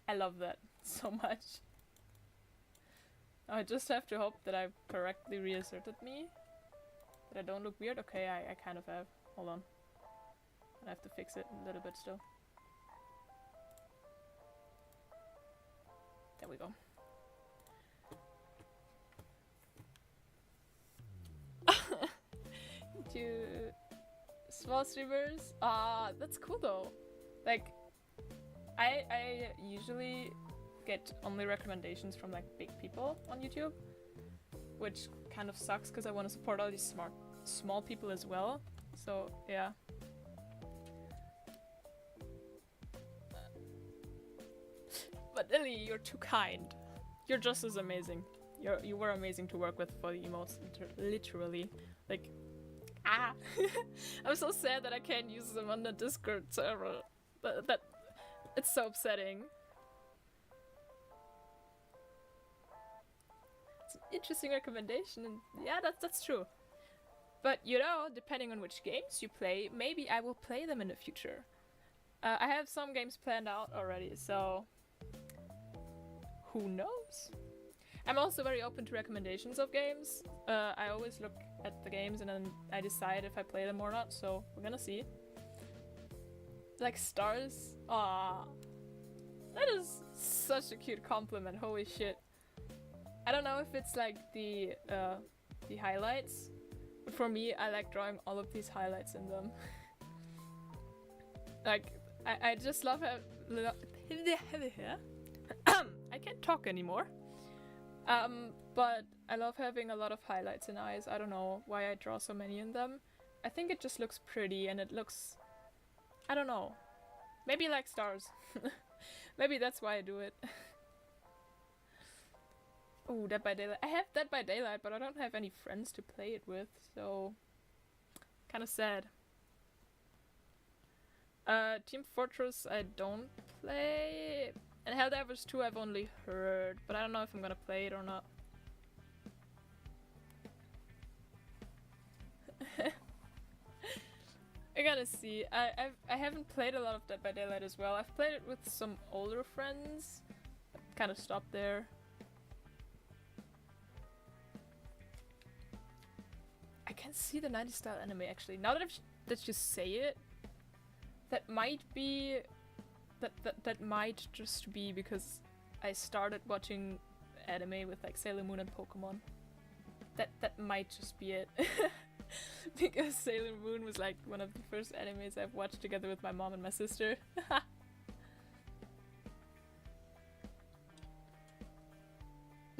I love that so much. I just have to hope that I've correctly reasserted me. That I don't look weird. Okay, I kind of have. Hold on. I have to fix it a little bit still. There we go. To small streamers, that's cool though. Like, I usually get only recommendations from like big people on YouTube, which kind of sucks because I want to support all these small people as well. So yeah. But Ellie, you're too kind. You're just as amazing. You were amazing to work with for the emotes, literally. Like, I'm so sad that I can't use them on the Discord server. That it's so upsetting. It's an interesting recommendation, and yeah, that's true. But you know, depending on which games you play, maybe I will play them in the future. I have some games planned out already, so who knows? I'm also very open to recommendations of games. I always look at the games and then I decide if I play them or not, so we're gonna see. Like stars? Aww. That is such a cute compliment, holy shit. I don't know if it's like the highlights, but for me, I like drawing all of these highlights in them. Like, I just love how... I can't talk anymore. But I love having a lot of highlights in eyes. I don't know why I draw so many in them. I think it just looks pretty and it looks... I don't know. Maybe like stars. Maybe that's why I do it. Oh, Dead by Daylight. I have Dead by Daylight, but I don't have any friends to play it with, so... kind of sad. Team Fortress I don't play... And Helldivers 2 I've only heard, but I don't know if I'm gonna play it or not. I gotta see. I haven't played a lot of Dead by Daylight as well. I've played it with some older friends. Kind of stopped there. I can see the 90s style anime actually. Now that you say it, that might be... That might just be because I started watching anime with like Sailor Moon and Pokemon. That might just be it. Because Sailor Moon was like one of the first animes I've watched together with my mom and my sister.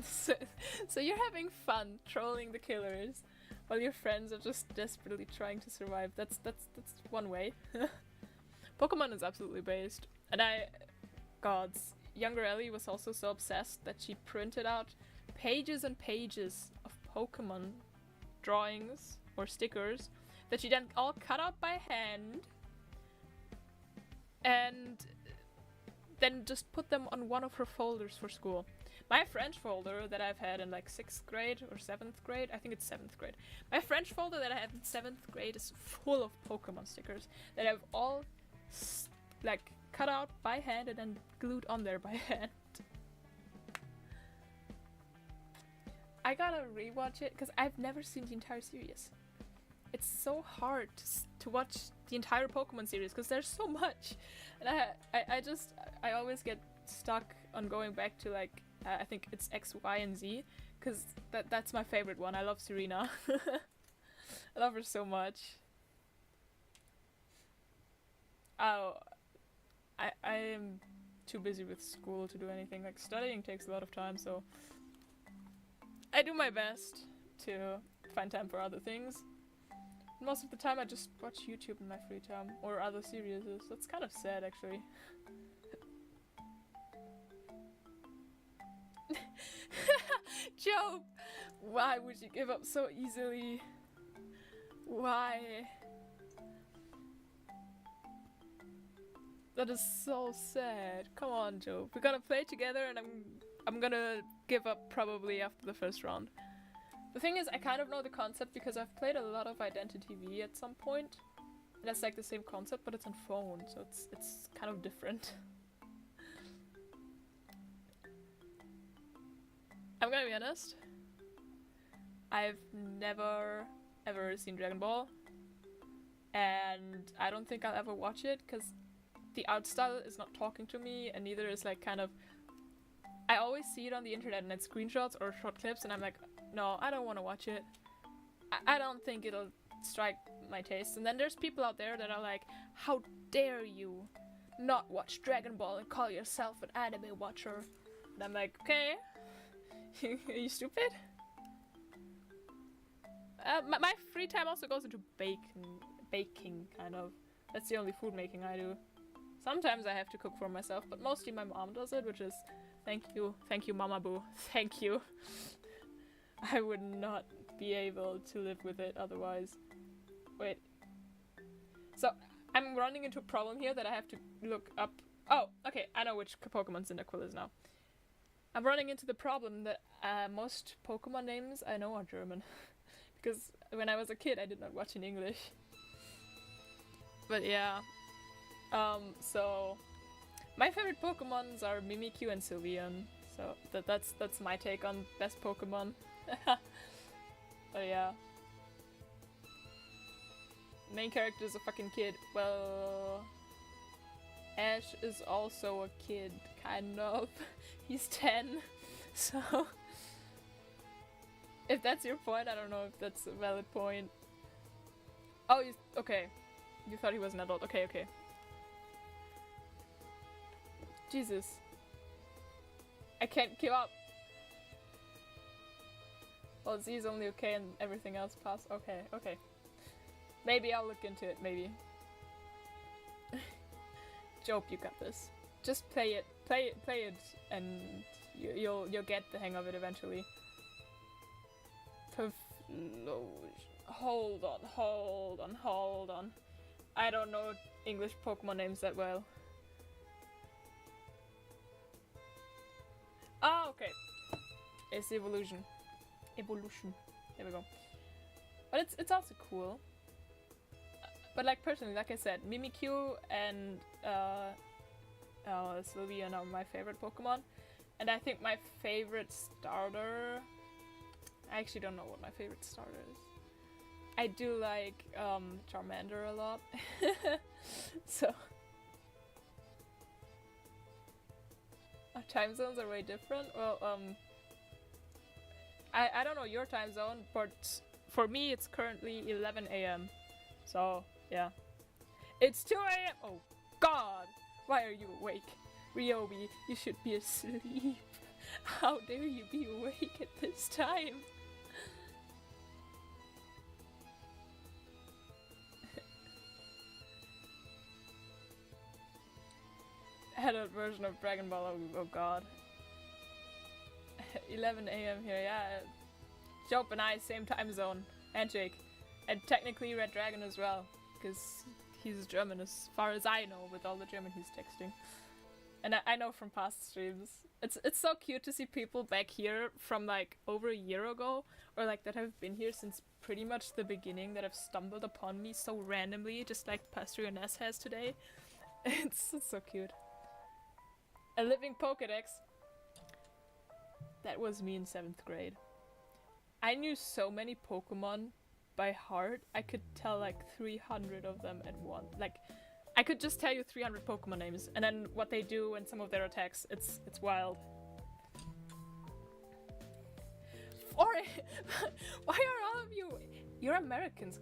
So you're having fun trolling the killers while your friends are just desperately trying to survive. That's one way. Pokemon is absolutely based. And gods, younger Ellie was also so obsessed that she printed out pages and pages of Pokemon drawings or stickers that she then all cut out by hand and then just put them on one of her folders for school. My French folder that I've had in like 6th grade or 7th grade, I think it's 7th grade. My French folder that I had in 7th grade is full of Pokemon stickers that I've all like cut out by hand and then glued on there by hand. I gotta rewatch it because I've never seen the entire series. It's so hard to watch the entire Pokemon series because there's so much, and I always get stuck on going back to like I think it's X, Y, and Z because that's my favorite one. I love Serena. I love her so much. Oh. I am too busy with school to do anything. Like, studying takes a lot of time, so I do my best to find time for other things. And most of the time I just watch YouTube in my free time, or other series. That's kind of sad, actually. Joe, Why would you give up so easily? Why? That is so sad. Come on, Joe. We're gonna play together and I'm gonna give up probably after the first round. The thing is, I kind of know the concept because I've played a lot of Identity V at some point. And that's like the same concept, but it's on phone, so it's kind of different. I'm gonna be honest. I've never ever seen Dragon Ball. And I don't think I'll ever watch it because the art style is not talking to me, and neither is like kind of... I always see it on the internet and it's screenshots or short clips and I'm like, no, I don't want to watch it. I don't think it'll strike my taste. And then there's people out there that are like, how dare you not watch Dragon Ball and call yourself an anime watcher? And I'm like, okay, are you stupid? My free time also goes into baking, kind of. That's the only food making I do. Sometimes I have to cook for myself, but mostly my mom does it, which is... Thank you, Mama Boo. Thank you. I would not be able to live with it otherwise. Wait. So, I'm running into a problem here that I have to look up. Oh, okay, I know which Pokemon Cyndaquil is now. I'm running into the problem that most Pokemon names I know are German. Because when I was a kid, I did not watch in English. But yeah. So... My favorite Pokemons are Mimikyu and Sylveon, so that's my take on best Pokemon. But yeah. Main character is a fucking kid. Well, Ash is also a kid, kind of. He's 10, so... If that's your point, I don't know if that's a valid point. Oh, okay. You thought he was an adult. Okay. Jesus. I can't keep up. Well, Z is only okay and everything else pass. Okay. Maybe I'll look into it, maybe. Jope, you got this. Just play it, and you'll get the hang of it eventually. Hold on. I don't know English Pokemon names that well. Oh, okay. It's evolution. There we go. But it's also cool. But like personally, like I said, Mimikyu and Sylveon are my favorite Pokemon. And I think my favorite starter... I actually don't know what my favorite starter is. I do like Charmander a lot. So... Our time zones are way different. Well, I don't know your time zone, but for me it's currently 11 AM. So, yeah. It's 2 AM! Oh, God! Why are you awake? Ryobi, you should be asleep. How dare you be awake at this time? Adult version of Dragon Ball, oh God. 11 AM here, yeah. Jope and I, same time zone. Handshake. And technically Red Dragon as well, because he's German as far as I know, with all the German he's texting. And I know from past streams. It's so cute to see people back here from like over a year ago, or like that have been here since pretty much the beginning, that have stumbled upon me so randomly, just like Pastry and S has today. It's so cute. A living Pokédex. That was me in 7th grade. I knew so many Pokemon by heart. I could tell like 300 of them at once. Like, I could just tell you 300 Pokemon names, and then what they do and some of their attacks. It's wild. Or why are all of you? You're Americans.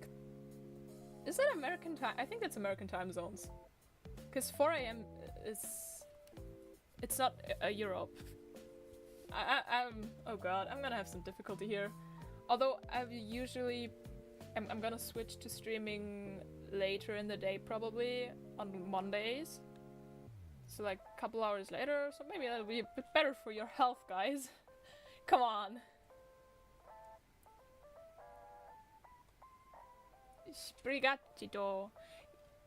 Is that American time? I think that's American time zones. Because 4 AM is... It's not Europe. I'm... Oh God, I'm gonna have some difficulty here. Although I'm gonna switch to streaming later in the day, probably on Mondays. So like a couple hours later, so maybe that'll be a bit better for your health, guys. Come on. Sprigatito.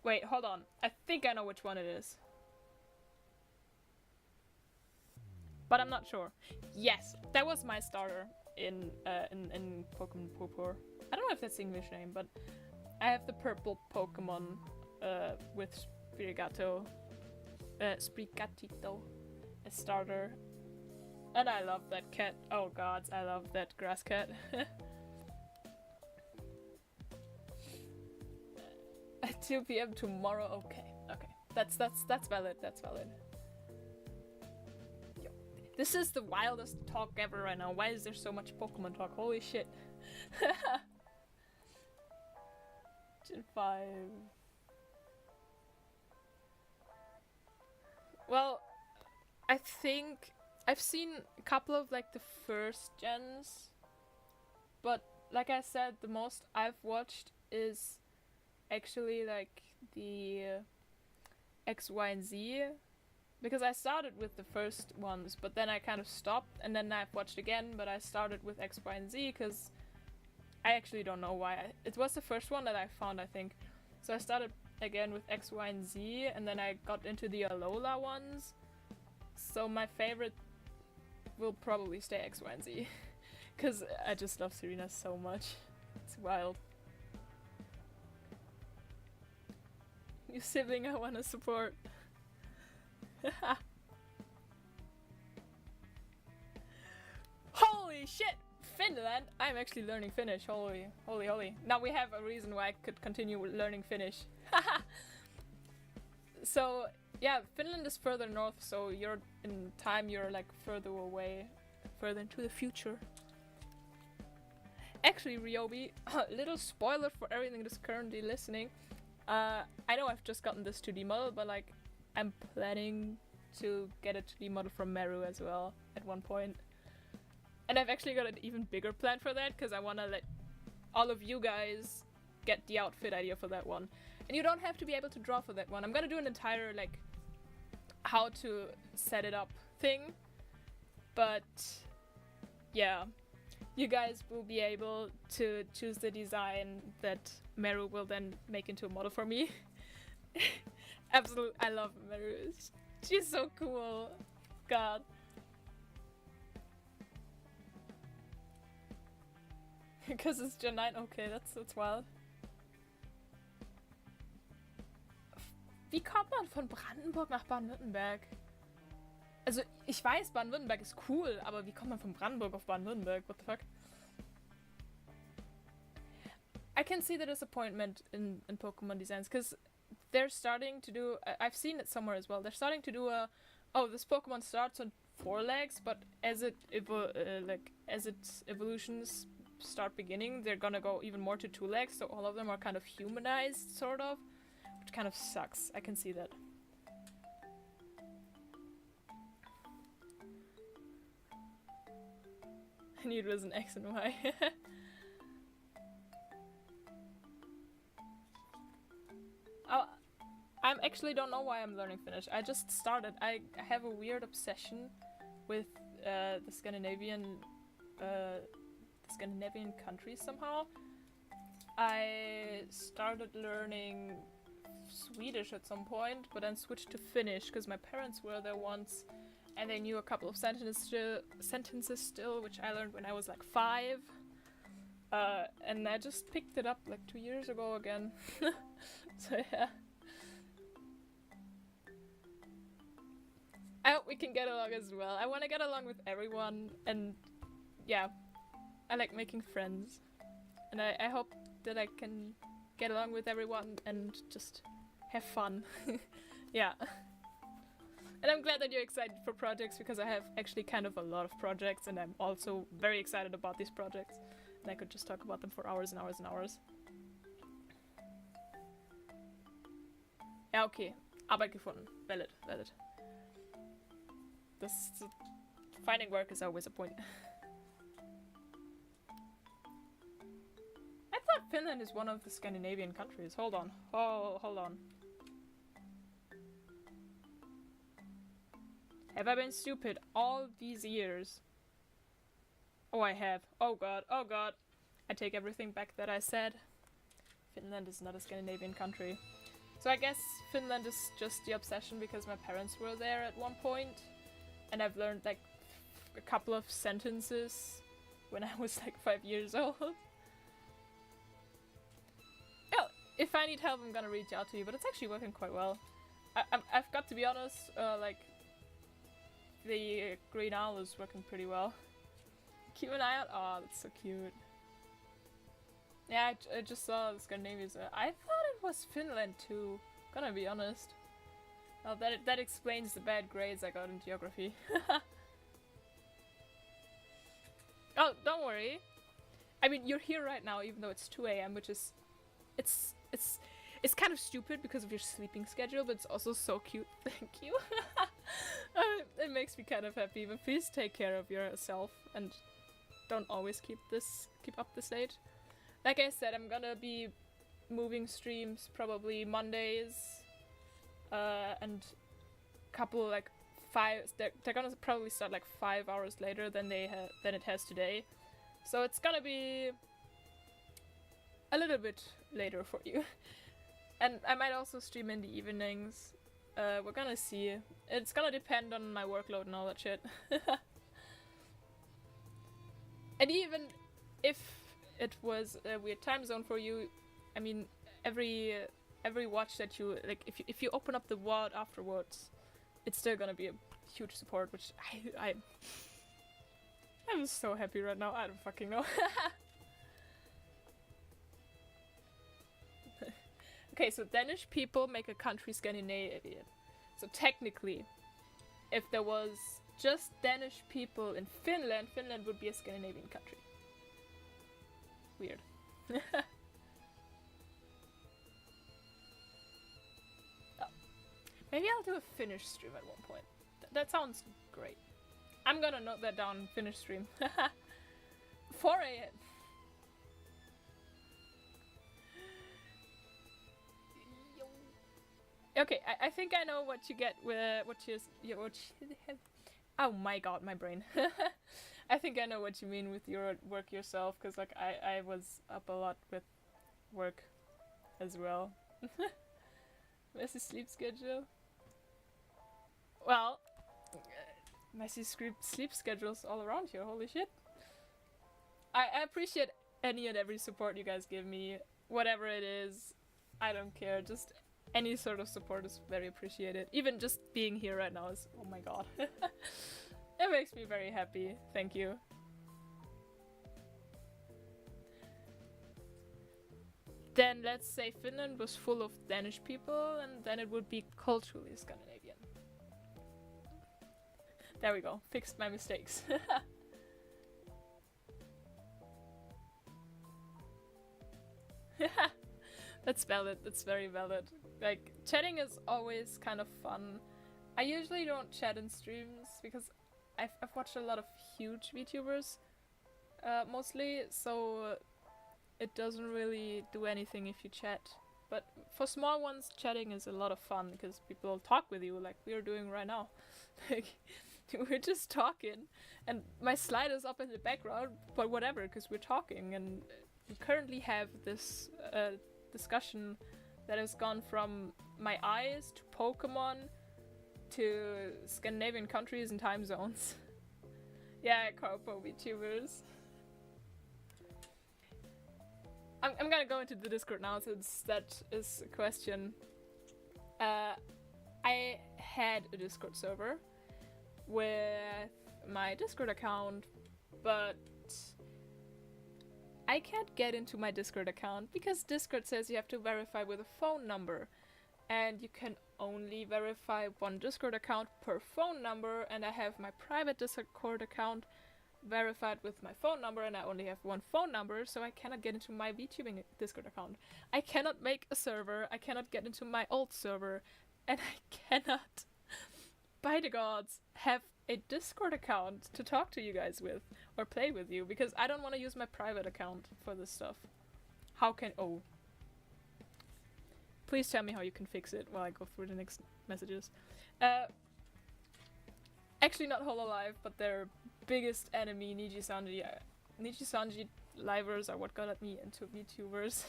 Wait, hold on. I think I know which one it is. But I'm not sure. Yes, that was my starter in Pokemon Purpur. I don't know if that's the English name, but I have the purple Pokemon with Sprigatito as starter. And I love that cat. Oh god, I love that grass cat. At 2 p.m. tomorrow. Okay. That's valid. That's valid. Yo. This is the wildest talk ever right now. Why is there so much Pokemon talk? Holy shit. Gen 5. Well, I think I've seen a couple of like the first gens, but like I said, the most I've watched is actually like the X, Y, and Z, because I started with the first ones, but then I kind of stopped, and then I've watched again, but I started with X, Y, and Z because I actually don't know why. It was the first one that I found, I think. So I started again with X, Y, and Z, and then I got into the Alola ones. So my favorite will probably stay X, Y, and Z. Because I just love Serena so much. It's wild. New sibling I wanna support. Holy shit! Finland! I'm actually learning Finnish. Holy. Now we have a reason why I could continue learning Finnish. So, yeah, Finland is further north, so you're in time, you're like further away, further into the future. Actually, Ryobi, little spoiler for everything that's currently listening. I know I've just gotten this 2D model, but like, I'm planning to get a 2D model from Meru as well at one point. And I've actually got an even bigger plan for that, because I want to let all of you guys get the outfit idea for that one. And you don't have to be able to draw for that one. I'm gonna do an entire, like, how to set it up thing. But, yeah. You guys will be able to choose the design that Meru will then make into a model for me. Absolutely, I love Meru. She's so cool. God. Because it's Gen 9? Okay, that's wild. Wie kommt man von Brandenburg nach Baden-Württemberg? Also, ich weiß, Baden-Württemberg ist cool, aber wie kommt man von Brandenburg auf Baden-Württemberg? What the fuck? I can see the disappointment in Pokemon designs, because they're starting to do... I've seen it somewhere as well. They're starting to do a... Oh, this Pokemon starts on 4 legs, but as its evolutions start beginning, they're gonna go even more to 2 legs, so all of them are kind of humanized, sort of. Which kind of sucks. I can see that. I knew it was an X and Y. Oh, I actually don't know why I'm learning Finnish. I just started. I have a weird obsession with the Scandinavian countries somehow. I started learning Swedish at some point, but then switched to Finnish because my parents were there once and they knew a couple of sentences still, which I learned when I was like 5. And I just picked it up like 2 years ago again. So yeah. I hope we can get along as well. I want to get along with everyone, and yeah, I like making friends. And I hope that I can get along with everyone and just have fun. Yeah. And I'm glad that you're excited for projects, because I have actually kind of a lot of projects and I'm also very excited about these projects. And I could just talk about them for hours and hours and hours. Ja, okay. Arbeit gefunden. Valid. Finding work is always a point. I thought Finland is one of the Scandinavian countries. Hold on. Oh, hold on. Have I been stupid all these years? Oh, I have. Oh god. I take everything back that I said. Finland is not a Scandinavian country. So I guess Finland is just the obsession because my parents were there at one point, and I've learned like a couple of sentences when I was like 5 years old. Oh, if I need help, I'm gonna reach out to you, but it's actually working quite well. I've got to be honest, like, the green owl is working pretty well. Keep an eye out. Oh, that's so cute. Yeah, I just saw Scandinavia. I thought it was Finland too. Gonna be honest. Oh, that explains the bad grades I got in geography. Oh, don't worry. I mean, you're here right now, even though it's 2 a.m., which is, it's kind of stupid because of your sleeping schedule, but it's also so cute. Thank you. It makes me kind of happy. But please take care of yourself and don't always keep up this late. Like I said, I'm gonna be moving streams probably Mondays, and couple like 5. They're gonna probably start like 5 hours later than it has today, so it's gonna be a little bit later for you. And I might also stream in the evenings. We're gonna see. It's gonna depend on my workload and all that shit. And even if it was a weird time zone for you, I mean, every watch that you like, if you open up the WOD afterwards, it's still gonna be a huge support, which I'm so happy right now. I don't fucking know. Okay, so Danish people make a country Scandinavian. So technically, if there was just Danish people in Finland, Finland would be a Scandinavian country. Weird. Oh. Maybe I'll do a Finnish stream at one point. That sounds great. I'm gonna note that down, Finnish stream. 4 a.m. Okay, I think I know what you get with what you have. Oh my god, my brain. I think I know what you mean with your work yourself, because like I was up a lot with work as well. Messy sleep schedule. Well, messy sleep schedules all around here, holy shit. I appreciate any and every support you guys give me, whatever it is. I don't care, just any sort of support is very appreciated. Even just being here right now is, oh my god. It makes me very happy. Thank you. Then let's say Finland was full of Danish people, and then it would be culturally Scandinavian. There we go. Fixed my mistakes. That's valid. That's very valid. Like, chatting is always kind of fun. I usually don't chat in streams because I've watched a lot of huge VTubers, mostly, so it doesn't really do anything if you chat. But for small ones, chatting is a lot of fun because people talk with you like we're doing right now. Like, we're just talking, and my slide is up in the background, but whatever, because we're talking, and we currently have this discussion that has gone from my eyes to Pokemon to Scandinavian countries and time zones. Yeah, Corpo VTubers. I'm gonna go into the Discord now since that is a question. I had a Discord server with my Discord account, but I can't get into my Discord account because Discord says you have to verify with a phone number, and you can only verify one Discord account per phone number, and I have my private Discord account verified with my phone number, and I only have one phone number, so I cannot get into my VTubing Discord account. I cannot make a server, I cannot get into my old server, and I cannot, by the gods, have a Discord account to talk to you guys with or play with you, because I don't want to use my private account for this stuff. How can... oh. Please tell me how you can fix it while I go through the next messages. Actually not Hololive, but their biggest enemy, Niji Sanji. Niji Sanji livers are what got me into VTubers.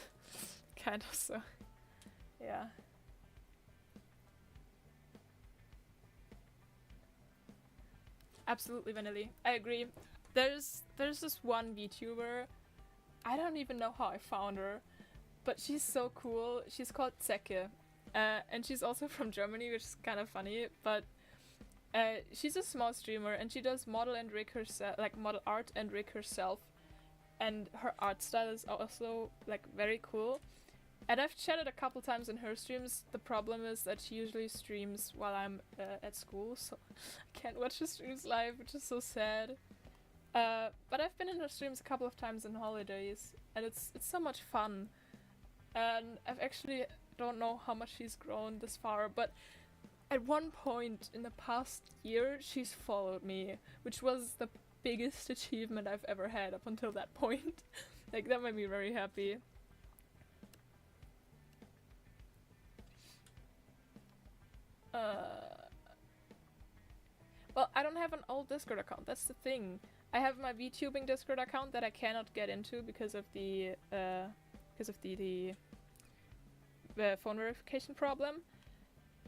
kind of, so yeah. Absolutely, Vanilla. I agree. There's this one VTuber, I don't even know how I found her, but she's so cool. She's called Zecke, and she's also from Germany, which is kind of funny, but she's a small streamer, and she does model and rig herself, like model art and rig herself, and her art style is also like very cool. And I've chatted a couple times in her streams. The problem is that she usually streams while I'm at school, so I can't watch her streams live, which is so sad. But I've been in her streams a couple of times in holidays, and it's so much fun. And I've actually don't know how much she's grown this far, but at one point in the past year, she's followed me, which was the biggest achievement I've ever had up until that point. Like, that made me very happy. Well, I don't have an old Discord account, that's the thing. I have my VTubing Discord account that I cannot get into because of the phone verification problem.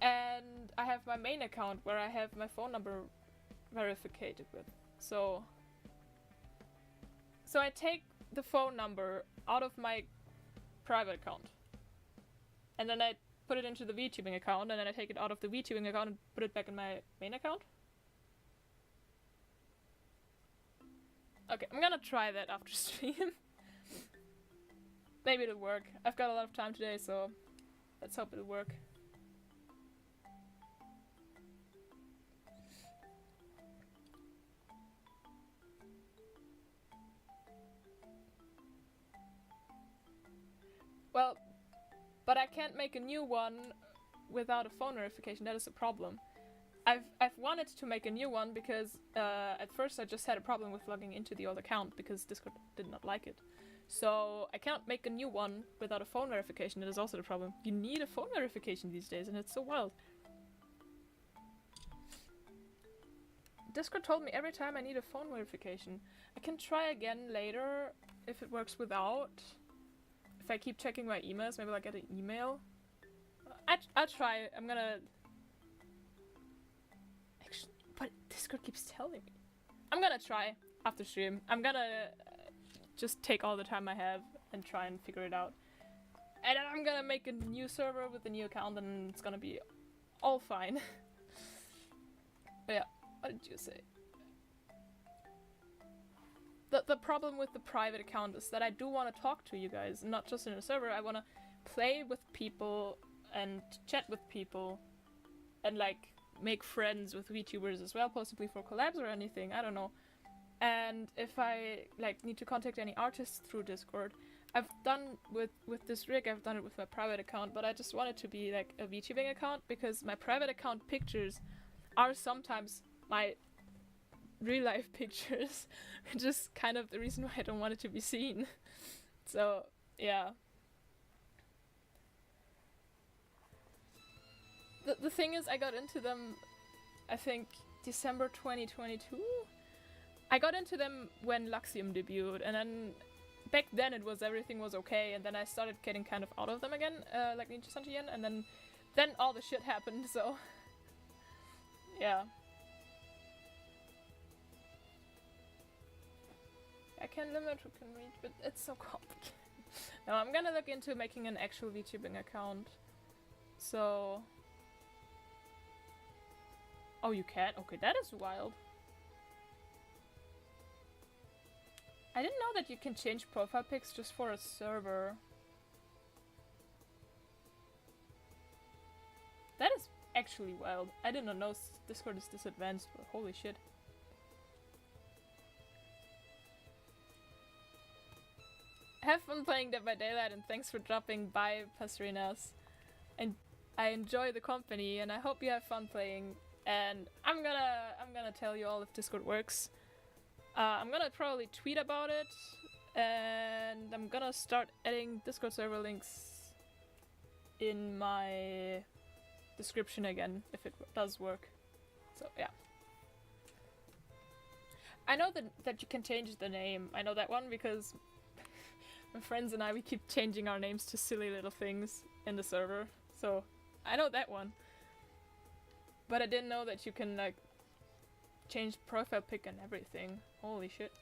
And I have my main account where I have my phone number verified with. So I take the phone number out of my private account. And then I put it into the VTubing account, and then I take it out of the VTubing account and put it back in my main account. Okay, I'm gonna try that after stream. Maybe it'll work. I've got a lot of time today, so let's hope it'll work. Well, but I can't make a new one without a phone verification. That is a problem. I've wanted to make a new one because at first I just had a problem with logging into the old account because Discord did not like it. So I cannot make a new one without a phone verification. That is also the problem. You need a phone verification these days, and it's so wild. Discord told me every time I need a phone verification. I can try again later if it works without. If I keep checking my emails, maybe I'll get an email. I'll try. I'm gonna... Actually, but Discord keeps telling me. I'm gonna try after stream. I'm gonna just take all the time I have and try and figure it out. And then I'm gonna make a new server with a new account, and it's gonna be all fine. But yeah, what did you say? The problem with the private account is that I do want to talk to you guys, not just in a server. I want to play with people and chat with people and like make friends with VTubers as well, possibly for collabs or anything, I don't know. And if I like need to contact any artists through Discord, I've done with this rig, I've done it with my private account, but I just want it to be like a VTubing account because my private account pictures are sometimes my real life pictures, which is kind of the reason why I don't want it to be seen. So yeah. The thing is, I got into them, I think, December 2022? I got into them when Luxium debuted, and then back then everything was okay, and then I started getting kind of out of them again, like Ninja Santian, and then all the shit happened, so yeah. I can limit who can reach, but it's so complicated. No, I'm gonna look into making an actual VTubing account. So... Oh, you can? Okay, that is wild. I didn't know that you can change profile pics just for a server. That is actually wild. I did not know Discord is this advanced, but holy shit. Have fun playing Dead by Daylight, and thanks for dropping by, Pasrinas. And I enjoy the company, and I hope you have fun playing. And I'm gonna tell you all if Discord works. I'm gonna probably tweet about it, and I'm gonna start adding Discord server links in my description again if it does work. So yeah. I know that you can change the name. I know that one because My friends and I, we keep changing our names to silly little things in the server. So, I know that one. But I didn't know that you can, like, change profile pic and everything. Holy shit.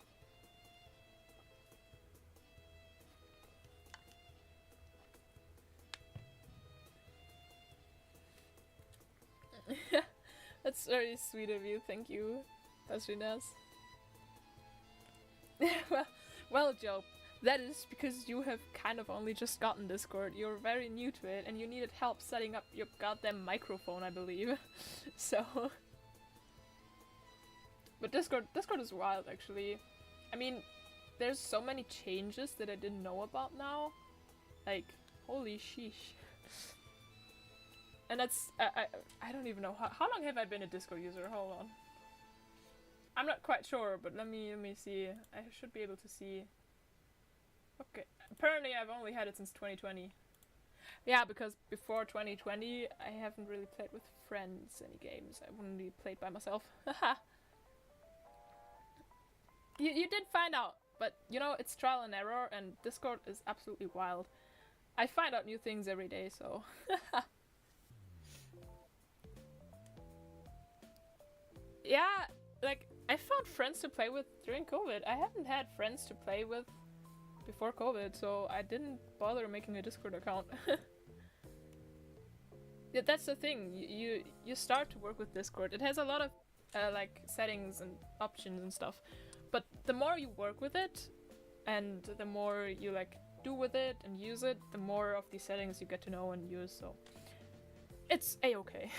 That's very sweet of you, thank you. That's really nice. well, Joe, that is because you have kind of only just gotten Discord. You're very new to it, and you needed help setting up your goddamn microphone, I believe. So... But Discord is wild, actually. I mean, there's so many changes that I didn't know about now. Like, holy sheesh. And that's... I don't even know. How long have I been a Discord user? Hold on. I'm not quite sure, but let me see. I should be able to see. Okay. Apparently I've only had it since 2020. Yeah, because before 2020, I haven't really played with friends any games. I've only played by myself. Haha. You did find out, but you know, it's trial and error, and Discord is absolutely wild. I find out new things every day, so... Yeah, like, I found friends to play with during COVID. I haven't had friends to play with before COVID, so I didn't bother making a Discord account. Yeah, that's the thing, you start to work with Discord. It has a lot of, like, settings and options and stuff. But the more you work with it, and the more you like do with it and use it, the more of these settings you get to know and use, so it's a-okay.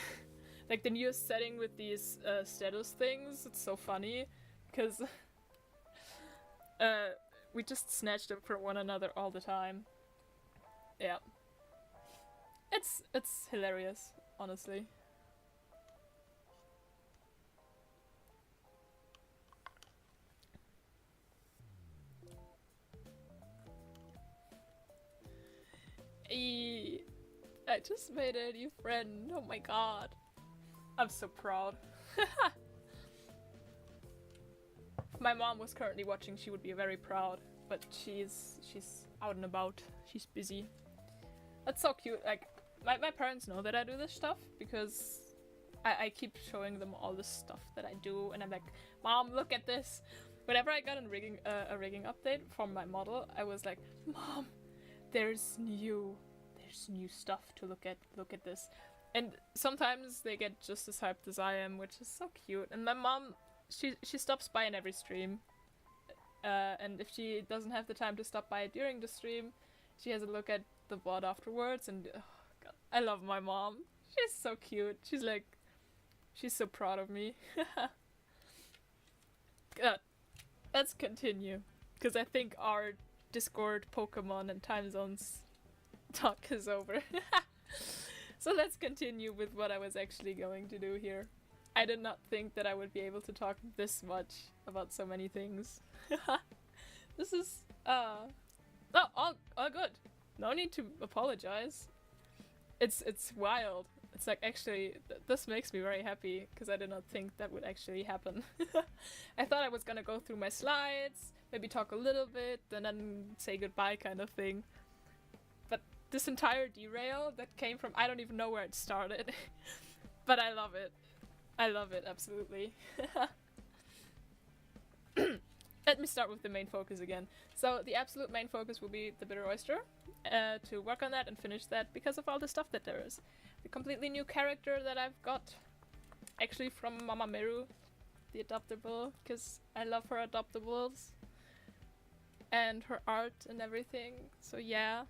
Like the newest setting with these status things, it's so funny, because we just snatch them from one another all the time. Yeah. It's hilarious, honestly. I just made a new friend. Oh my god. I'm so proud. If my mom was currently watching, she would be very proud. But she's out and about. She's busy. That's so cute. Like, my parents know that I do this stuff because I keep showing them all the stuff that I do, and I'm like, Mom, look at this. Whenever I got a rigging update from my model, I was like, Mom, there's new stuff to look at. Look at this. And sometimes they get just as hyped as I am, which is so cute. And my mom, she stops by in every stream. And if she doesn't have the time to stop by during the stream, she has a look at the VOD afterwards. And oh god, I love my mom. She's so cute. She's so proud of me. God, let's continue. Because I think our Discord, Pokemon, and time zones talk is over. So let's continue with what I was actually going to do here. I did not think that I would be able to talk this much about so many things. This is, no, all good. No need to apologize. It's wild. It's like, actually, this makes me very happy, because I did not think that would actually happen. I thought I was gonna go through my slides, maybe talk a little bit, and then say goodbye kind of thing. But this entire derail that came from, I don't even know where it started. But I love it. I love it, absolutely. Let me start with the main focus again. So the absolute main focus will be the Bitter Oyster, to work on that and finish that because of all the stuff that there is. The completely new character that I've got, actually from Mama Meru, the adoptable, because I love her adoptables. And her art and everything, so yeah.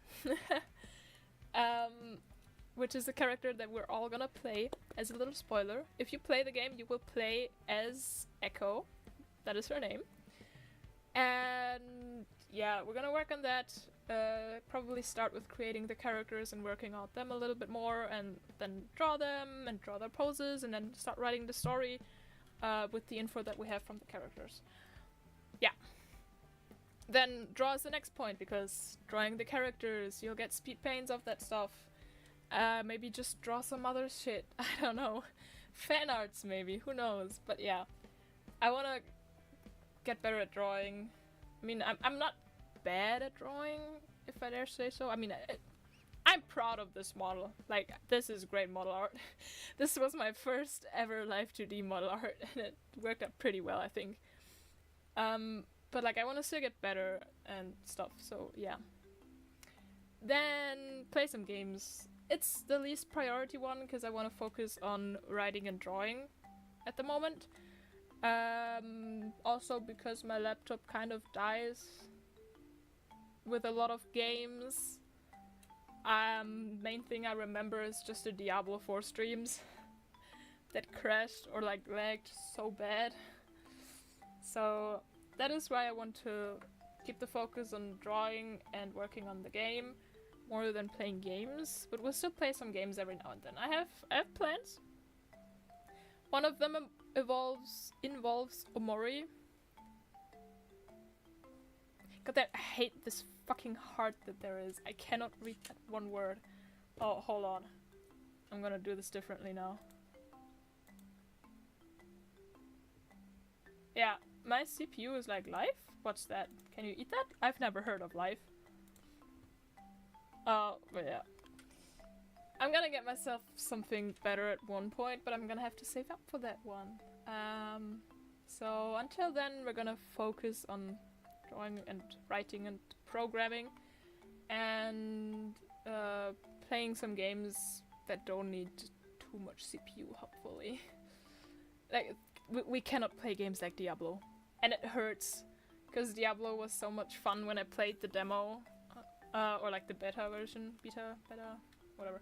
Which is a character that we're all gonna play. As a little spoiler, if you play the game, you will play as Echo. That is her name. And yeah, we're gonna work on that. Probably start with creating the characters and working out them a little bit more, and then draw them and draw their poses, and then start writing the story with the info that we have from the characters. Yeah. Then draw is the next point, because drawing the characters, you'll get speed pains of that stuff. Maybe just draw some other shit. I don't know. Fan arts maybe, who knows? But yeah, I wanna get better at drawing. I mean, I'm not bad at drawing, if I dare say so. I mean, I'm proud of this model. Like, this is great model art. This was my first ever live 2D model art, and it worked out pretty well, I think. But like, I want to still get better and stuff, so yeah. Then play some games. It's the least priority one because I want to focus on writing and drawing at the moment. Also because my laptop kind of dies with a lot of games. Main thing I remember is just the Diablo 4 streams that crashed or like lagged so bad. So that is why I want to keep the focus on drawing and working on the game more than playing games, but we'll still play some games every now and then. I have plans. One of them involves Omori. God, I hate this fucking heart that there is. I cannot read that one word. Oh, hold on. I'm gonna do this differently now. Yeah, my CPU is like life? What's that? Can you eat that? I've never heard of life. But yeah. I'm gonna get myself something better at one point, but I'm gonna have to save up for that one. So until then, we're gonna focus on drawing and writing and programming and playing some games that don't need too much CPU, hopefully. Like, we cannot play games like Diablo. And it hurts, because Diablo was so much fun when I played the demo. Or like the beta, whatever.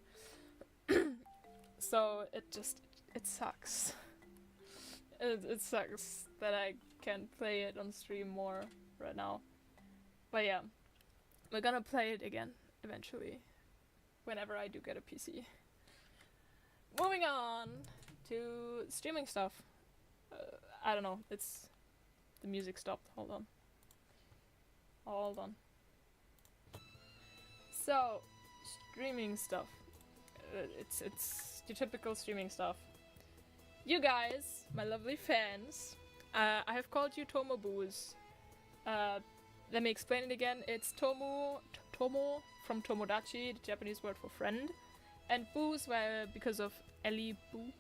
So it sucks. It sucks that I can't play it on stream more right now. But yeah, we're gonna play it again eventually, whenever I do get a PC. Moving on to streaming stuff. I don't know, the music stopped. Hold on. So, streaming stuff. It's your typical streaming stuff. You guys, my lovely fans, I have called you Tomoboos. Let me explain it again. It's Tomo from Tomodachi, the Japanese word for friend, and boos because of Ellie Boo.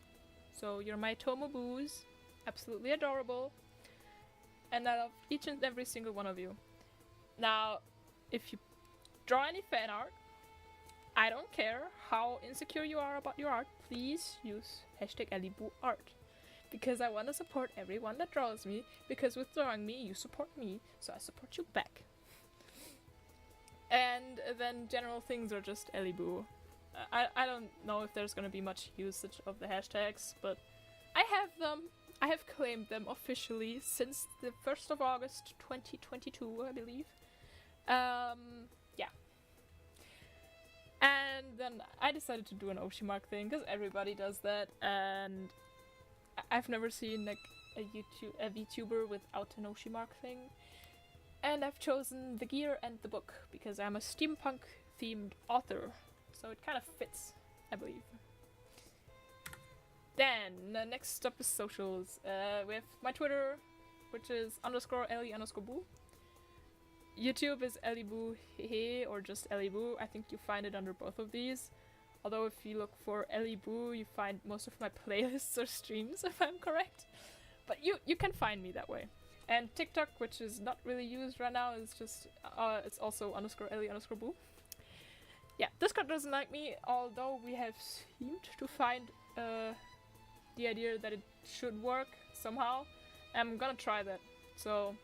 So you're my Tomoboos, absolutely adorable, and I love each and every single one of you. Now, if you draw any fan art, I don't care how insecure you are about your art, please use #EllieBooArt. Because I want to support everyone that draws me, because with drawing me, you support me, so I support you back. And then general things are just EllieBoo. I don't know if there's gonna be much usage of the hashtags, but I have them. I have claimed them officially since the 1st of August 2022, I believe. Yeah. And then I decided to do an Oshimark thing, because everybody does that, and I've never seen like a VTuber without an Oshimark thing. And I've chosen the gear and the book, because I'm a steampunk themed author, so it kind of fits, I believe. Then, next up is socials. We have my Twitter, which is _Ellie_Boo. YouTube is EllieBoo, or just EllieBoo. I think you find it under both of these. Although if you look for EllieBoo, you find most of my playlists or streams, if I'm correct. But you can find me that way. And TikTok, which is not really used right now, is just, it's also _Ellie_Boo. Yeah, Discord doesn't like me, although we have seemed to find the idea that it should work somehow. I'm gonna try that. So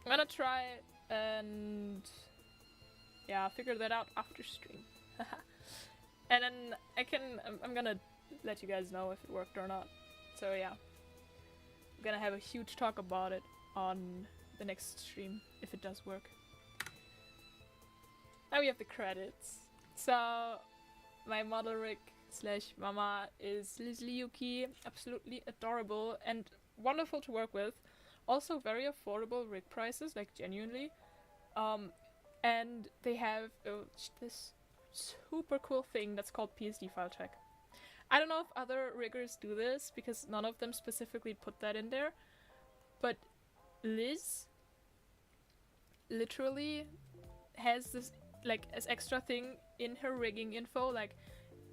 I'm gonna try it and yeah, figure that out after stream. And then I'm gonna let you guys know if it worked or not. So yeah, I'm gonna have a huge talk about it on the next stream if it does work. Now we have the credits. So my model rig / mama is Leslie Yuki, absolutely adorable and wonderful to work with. Also very affordable rig prices, like genuinely. And they have this super cool thing that's called PSD file check. I don't know if other riggers do this, because none of them specifically put that in there. But Liz literally has this like as extra thing in her rigging info, like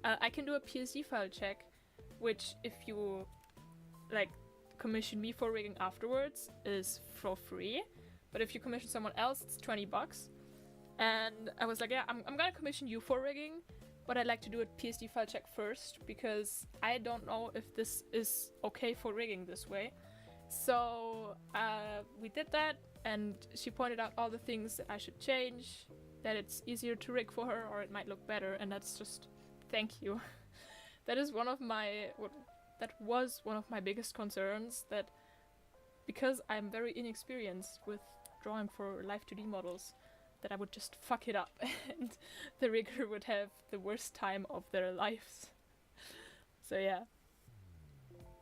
I can do a PSD file check, which if you like commission me for rigging afterwards is for free, but if you commission someone else it's $20. And I was like, yeah, I'm gonna commission you for rigging, but I'd like to do a PSD file check first because I don't know if this is okay for rigging this way. So we did that, and she pointed out all the things that I should change, that it's easier to rig for her or it might look better, and that's just thank you. That is one of my that was one of my biggest concerns, that because I'm very inexperienced with drawing for live 2D models, that I would just fuck it up and the rigger would have the worst time of their lives. So yeah,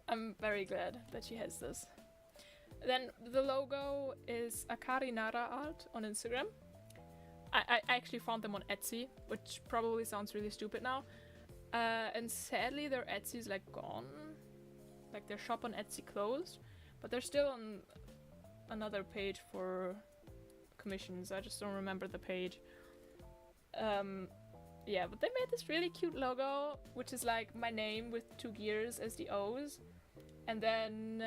I'm very glad that she has this. Then the logo is Akari Nara art on Instagram. I actually found them on Etsy, which probably sounds really stupid now. And sadly their Etsy is like gone. Like their shop on Etsy closed, but they're still on another page for commissions. I just don't remember the page. Yeah, but they made this really cute logo, which is like my name with 2 gears as the O's, and then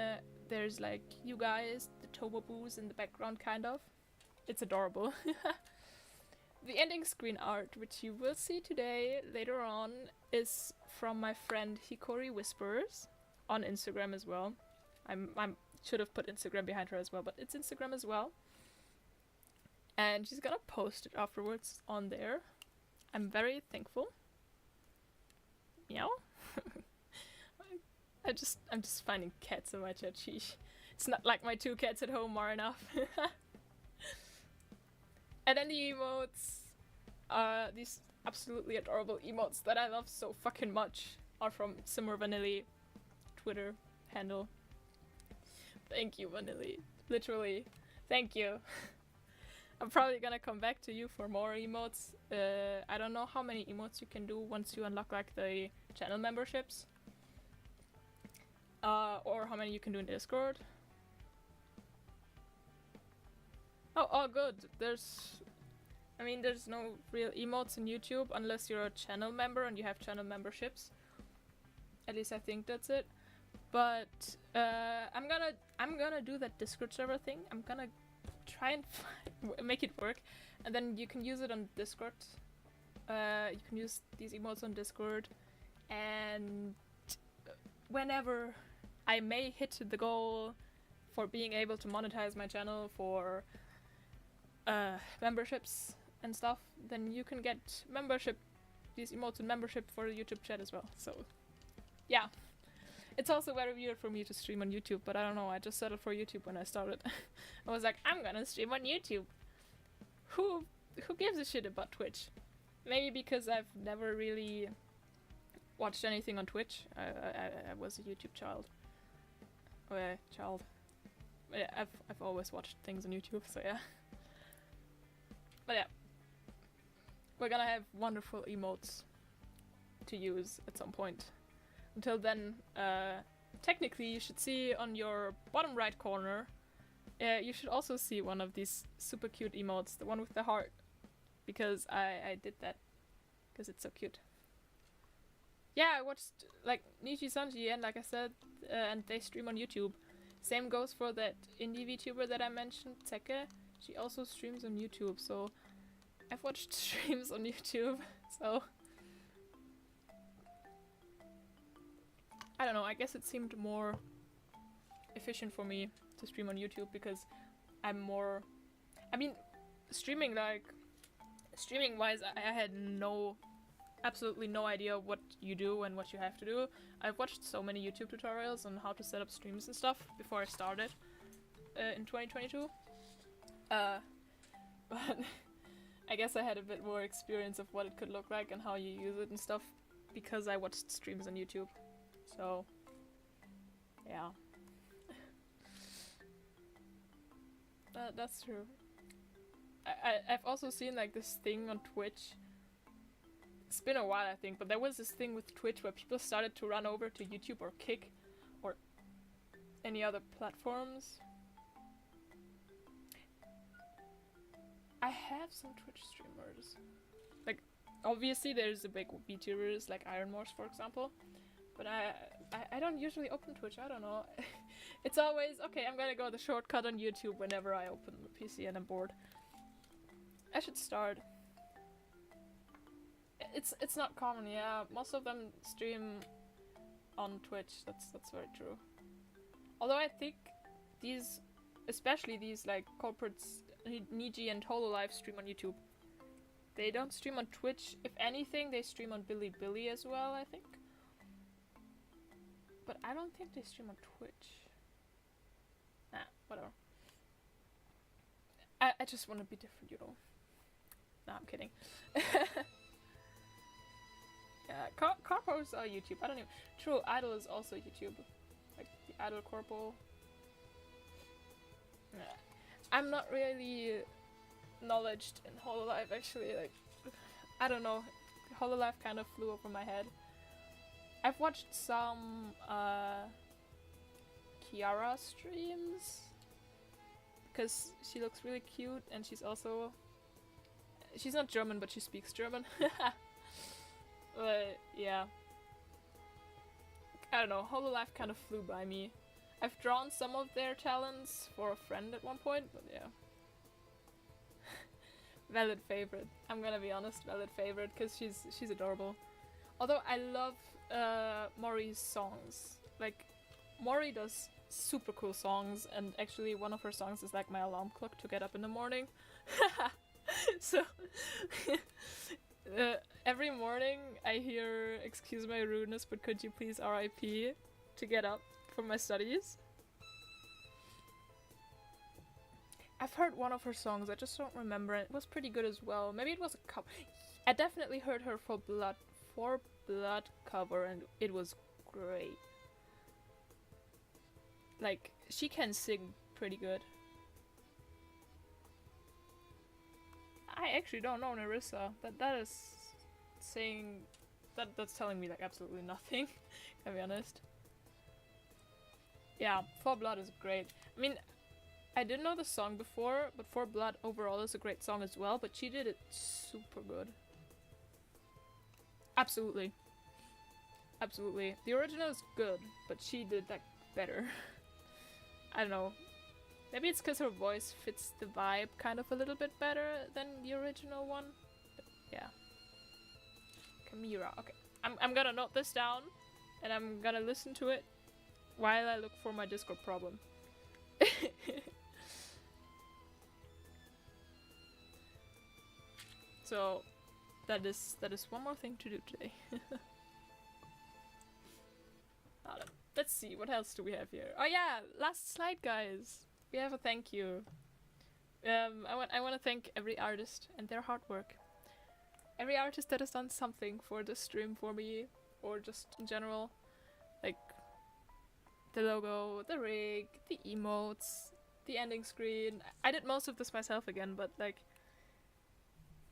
there's like you guys, the Toboboos in the background, kind of. It's adorable. The ending screen art, which you will see today later on, is from my friend Hikori Whispers on Instagram as well. I should have put Instagram behind her as well, but it's Instagram as well. And she's gonna post it afterwards on there. I'm very thankful. Meow. I'm just finding cats in my chat. Sheesh. It's not like my 2 cats at home are enough. And then the emotes, these absolutely adorable emotes that I love so fucking much, are from Simmer Vanilli Twitter handle. Thank you, Vanilli. Literally, thank you. I'm probably gonna come back to you for more emotes. I don't know how many emotes you can do once you unlock like the channel memberships. Or how many you can do in Discord. Oh, good. There's no real emotes in YouTube unless you're a channel member and you have channel memberships. At least I think that's it. But I'm gonna do that Discord server thing. I'm gonna try and make it work, and then you can use it on Discord. You can use these emotes on Discord, and whenever I may hit the goal for being able to monetize my channel for memberships and stuff, then you can get these emotes and membership for the YouTube chat as well. So yeah, it's also very weird for me to stream on YouTube, but I don't know, I just settled for YouTube when I started. I was like, I'm gonna stream on YouTube. Who gives a shit about Twitch? Maybe because I've never really watched anything on Twitch. I was a YouTube child. Oh yeah, child. Yeah, I've always watched things on YouTube, so yeah. But yeah, we're gonna have wonderful emotes to use at some point. Until then, technically you should see on your bottom right corner, you should also see one of these super cute emotes, the one with the heart, because I did that, because it's so cute. Yeah, I watched like Nishi Sanji, and like I said, and they stream on YouTube. Same goes for that indie VTuber that I mentioned, Teke. She also streams on YouTube, so I've watched streams on YouTube, so I don't know, I guess it seemed more efficient for me to stream on YouTube because I'm more, I mean, streaming-wise, I had absolutely no idea what you do and what you have to do. I've watched so many YouTube tutorials on how to set up streams and stuff before I started in 2022. But I guess I had a bit more experience of what it could look like and how you use it and stuff because I watched streams on YouTube. So, yeah. That's true. I've also seen like this thing on Twitch. It's been a while, I think, but there was this thing with Twitch where people started to run over to YouTube or Kick or any other platforms. I have some Twitch streamers. Like, obviously there's the big VTubers like Iron Morse, for example. But I don't usually open Twitch, I don't know. It's always, okay, I'm gonna go the shortcut on YouTube whenever I open the PC and I'm bored. I should start. It's not common, yeah. Most of them stream on Twitch, that's very true. Although I think these, especially these like corporates, Niji and Hololive stream on YouTube. They don't stream on Twitch. If anything, they stream on Bilibili as well, I think. But I don't think they stream on Twitch. Nah, whatever. I just want to be different, you know. Nah, I'm kidding. Yeah, corpos are YouTube. I don't even. True, Idol is also YouTube. Like the Idol corpo. Nah. I'm not really knowledged in Hololive actually. Like, I don't know. Hololive kind of flew over my head. I've watched some Kiara streams because she looks really cute and she's not German but she speaks German. But yeah, I don't know, Hololive kind of flew by me. I've drawn some of their talents for a friend at one point, but yeah. Valid favorite. I'm gonna be honest, valid favorite because she's adorable. Although I love Mori's songs. Like, Mori does super cool songs, and actually one of her songs is like my alarm clock to get up in the morning. So every morning I hear "Excuse my rudeness, but could you please R.I.P." to get up for my studies. I've heard one of her songs, I just don't remember it. It was pretty good as well. Maybe it was a cover. I definitely heard her for Blood cover and it was great. Like, she can sing pretty good. I actually don't know Nerissa. That is saying that's telling me like absolutely nothing, can be honest. Yeah, For Blood is great. I mean, I didn't know the song before, but For Blood overall is a great song as well, but she did it super good. Absolutely. Absolutely. The original is good, but she did that better. I don't know. Maybe it's because her voice fits the vibe kind of a little bit better than the original one. But yeah. Kamira. Okay. I'm gonna note this down and I'm gonna listen to it while I look for my Discord problem. So that is one more thing to do today. Let's see, what else do we have here? Oh yeah, last slide, guys. We have a thank you. I want to thank every artist and their hard work. Every artist that has done something for the stream for me, or just in general, like the logo, the rig, the emotes, the ending screen. I did most of this myself again, but like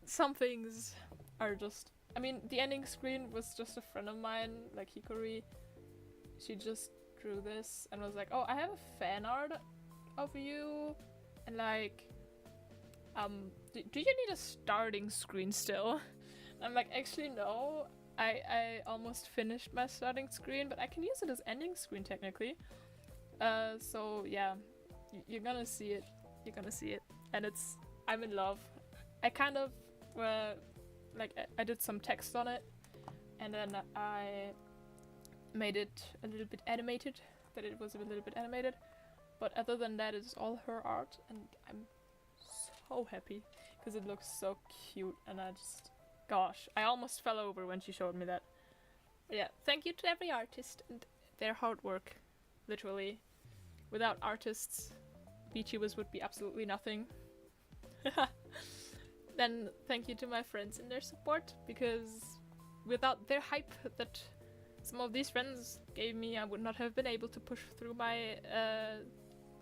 some things are just. I mean, the ending screen was just a friend of mine, like Hikori. She just drew this and was like, "Oh, I have a fan art of you," and like, do you need a starting screen still? I'm like, actually no, I almost finished my starting screen, but I can use it as ending screen technically. So yeah, you're gonna see it, and I'm in love. I kind of like I did some text on it, and then I made it a little bit animated, that it was a little bit animated. But other than that, it's all her art, and I'm so happy because it looks so cute, and gosh, I almost fell over when she showed me that. But yeah, thank you to every artist and their hard work, literally. Without artists, VTubers would be absolutely nothing. Then thank you to my friends and their support, because without their hype that some of these friends gave me, I would not have been able to push through my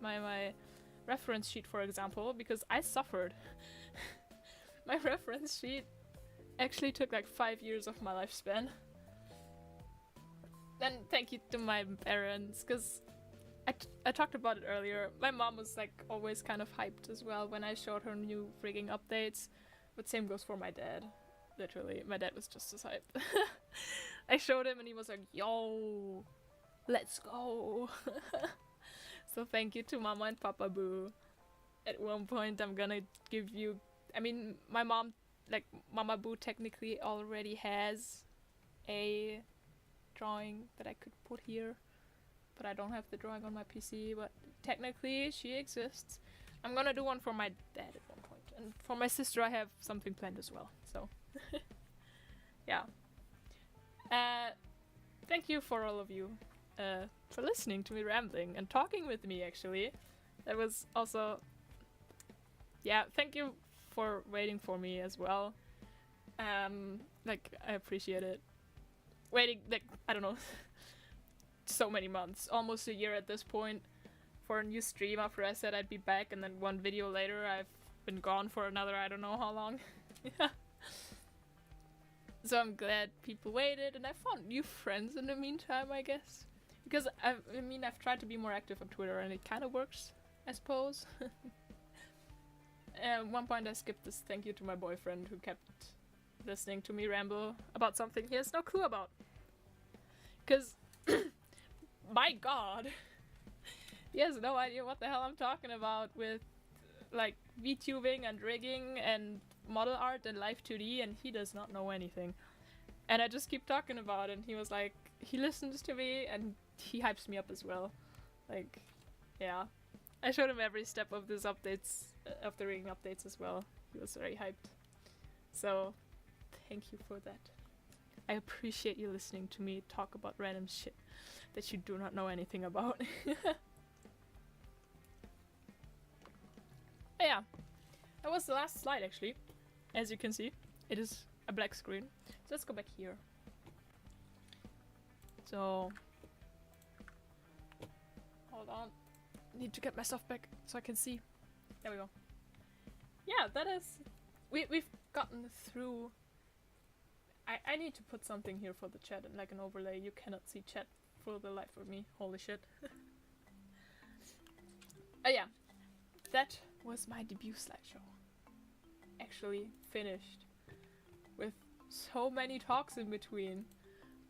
my reference sheet, for example, because I suffered. My reference sheet actually took like 5 years of my lifespan. Then thank you to my parents, because I talked about it earlier. My mom was like always kind of hyped as well when I showed her new frigging updates. But same goes for my dad. Literally, my dad was just as hyped. I showed him and he was like, yo, let's go. So thank you to Mama and Papa Boo. At one point I'm gonna give you, I mean, my mom, like Mama Boo technically already has a drawing that I could put here. But I don't have the drawing on my PC, but technically she exists. I'm gonna do one for my dad at one point. And for my sister I have something planned as well, so yeah. Thank you for all of you for listening to me rambling and talking with me, actually. That was also, yeah, thank you for waiting for me as well. Like, I appreciate it. Waiting, like, I don't know, so many months, almost a year at this point, for a new stream after I said I'd be back, and then one video later I've been gone for another I don't know how long. So I'm glad people waited, and I found new friends in the meantime, I guess. Because I've tried to be more active on Twitter, and it kind of works, I suppose. At one point I skipped this thank you to my boyfriend who kept listening to me ramble about something he has no clue about. Because my god, he has no idea what the hell I'm talking about with like VTubing and rigging and model art and live 2D, and he does not know anything. And I just keep talking about it, and he was like, he listens to me and he hypes me up as well. Like, yeah. I showed him every step of this updates, of the rigging updates as well. He was very hyped. So, thank you for that. I appreciate you listening to me talk about random shit that you do not know anything about. Yeah, that was the last slide actually. As you can see, it is a black screen. So let's go back here. So, hold on. Need to get my stuff back so I can see. There we go. Yeah, that is... We've gotten through... I need to put something here for the chat, and like an overlay. You cannot see chat for the life of me. Holy shit. Yeah. That was my debut slideshow. Actually finished. With so many talks in between.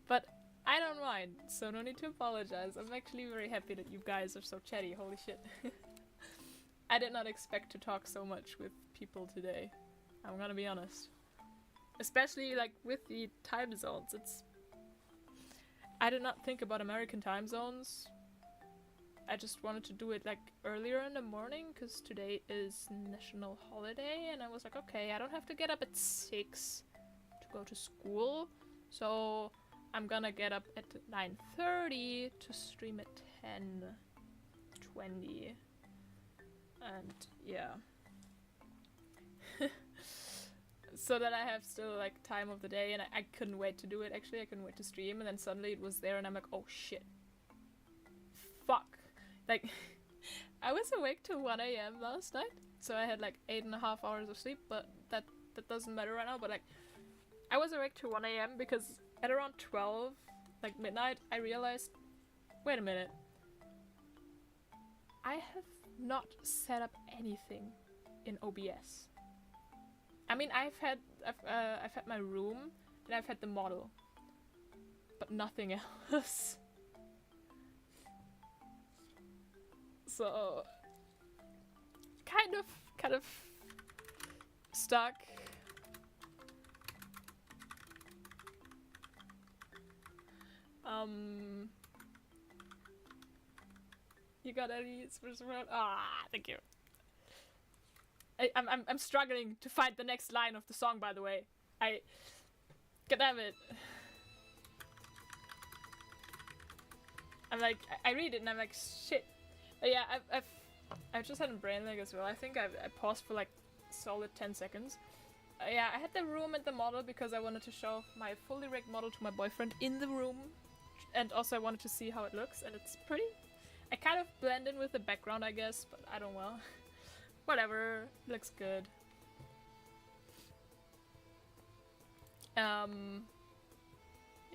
But I don't mind, so no need to apologize. I'm actually very happy that you guys are so chatty. Holy shit. I did not expect to talk so much with people today. I'm gonna be honest. Especially like with the time zones. I did not think about American time zones. I just wanted to do it like earlier in the morning because today is national holiday, and I was like, okay, I don't have to get up at 6 to go to school, so I'm gonna get up at 9:30 to stream at 10:20, and yeah. So that I have still like time of the day, and I couldn't wait to do it. Actually, I couldn't wait to stream, and then suddenly it was there, and I'm like, oh shit, fuck. Like, I was awake till 1 AM last night, so I had like 8.5 hours of sleep, but that doesn't matter right now. But like, I was awake till 1 AM because at around 12, like midnight, I realized, wait a minute, I have not set up anything in OBS. I mean, I've had my room and I've had the model, but nothing else. So kind of stuck. You got any first word? Ah, thank you. I'm struggling to find the next line of the song, by the way. God damn it. I'm like, I read it and I'm like, shit. But yeah, I've just had a brain lag as well. I think I paused for like solid 10 seconds. Yeah, I had the room and the model because I wanted to show my fully rigged model to my boyfriend in the room. And also I wanted to see how it looks, and it's pretty. I kind of blend in with the background, I guess, but I don't know. Whatever, looks good.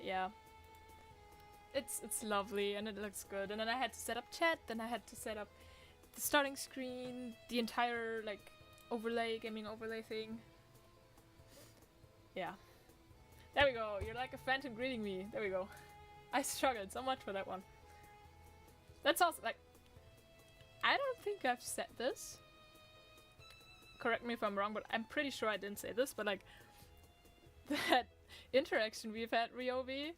Yeah. it's lovely and it looks good. And then I had to set up chat, then I had to set up the starting screen, the entire like gaming overlay thing. Yeah. There we go. You're like a phantom greeting me. There we go. I struggled so much for that one. That's also like, I don't think I've said this. Correct me if I'm wrong, but I'm pretty sure I didn't say this, but like that interaction we've had, Ryobi,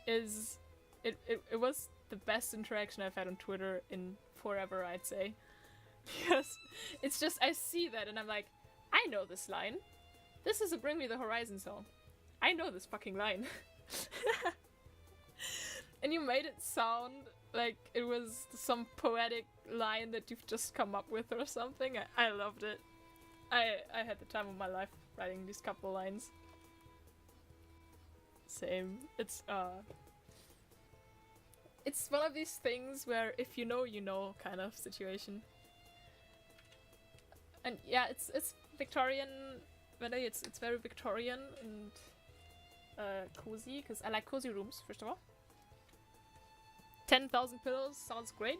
is it was the best interaction I've had on Twitter in forever, I'd say. Because it's just, I see that and I'm like, I know this line. This is a Bring Me the Horizon song. I know this fucking line. And you made it sound like it was some poetic line that you've just come up with or something. I loved it. I had the time of my life writing these couple lines. Same. It's one of these things where if you know kind of situation. And yeah, it's Victorian, really, it's very Victorian and cozy, because I like cozy rooms, first of all. 10,000 pillows sounds great.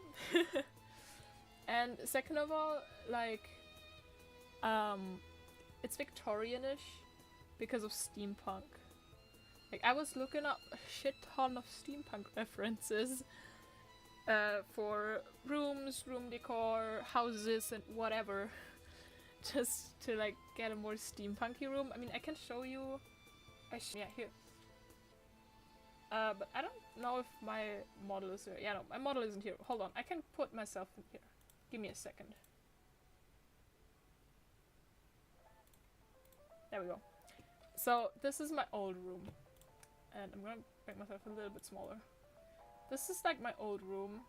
And second of all, like, it's Victorianish because of steampunk. Like, I was looking up a shit ton of steampunk references for rooms, room decor, houses, and whatever, just to like get a more steampunky room. I mean, I can show you. Yeah, here. But I don't know if my model is here. Yeah, no, my model isn't here. Hold on, I can put myself in here. Give me a second. There we go. So this is my old room. And I'm gonna make myself a little bit smaller. This is like my old room.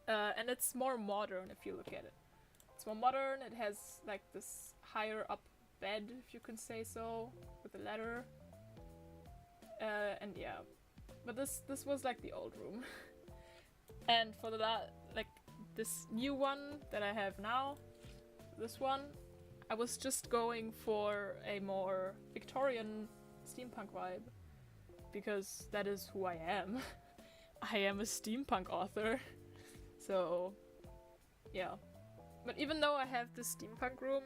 And it's more modern if you look at it. It's more modern, it has like this higher up bed, if you can say so, with a ladder. And yeah, but this was like the old room. And for like this new one that I have now, this one, I was just going for a more Victorian steampunk vibe, because that is who I am. I am a steampunk author. So yeah, but even though I have this steampunk room,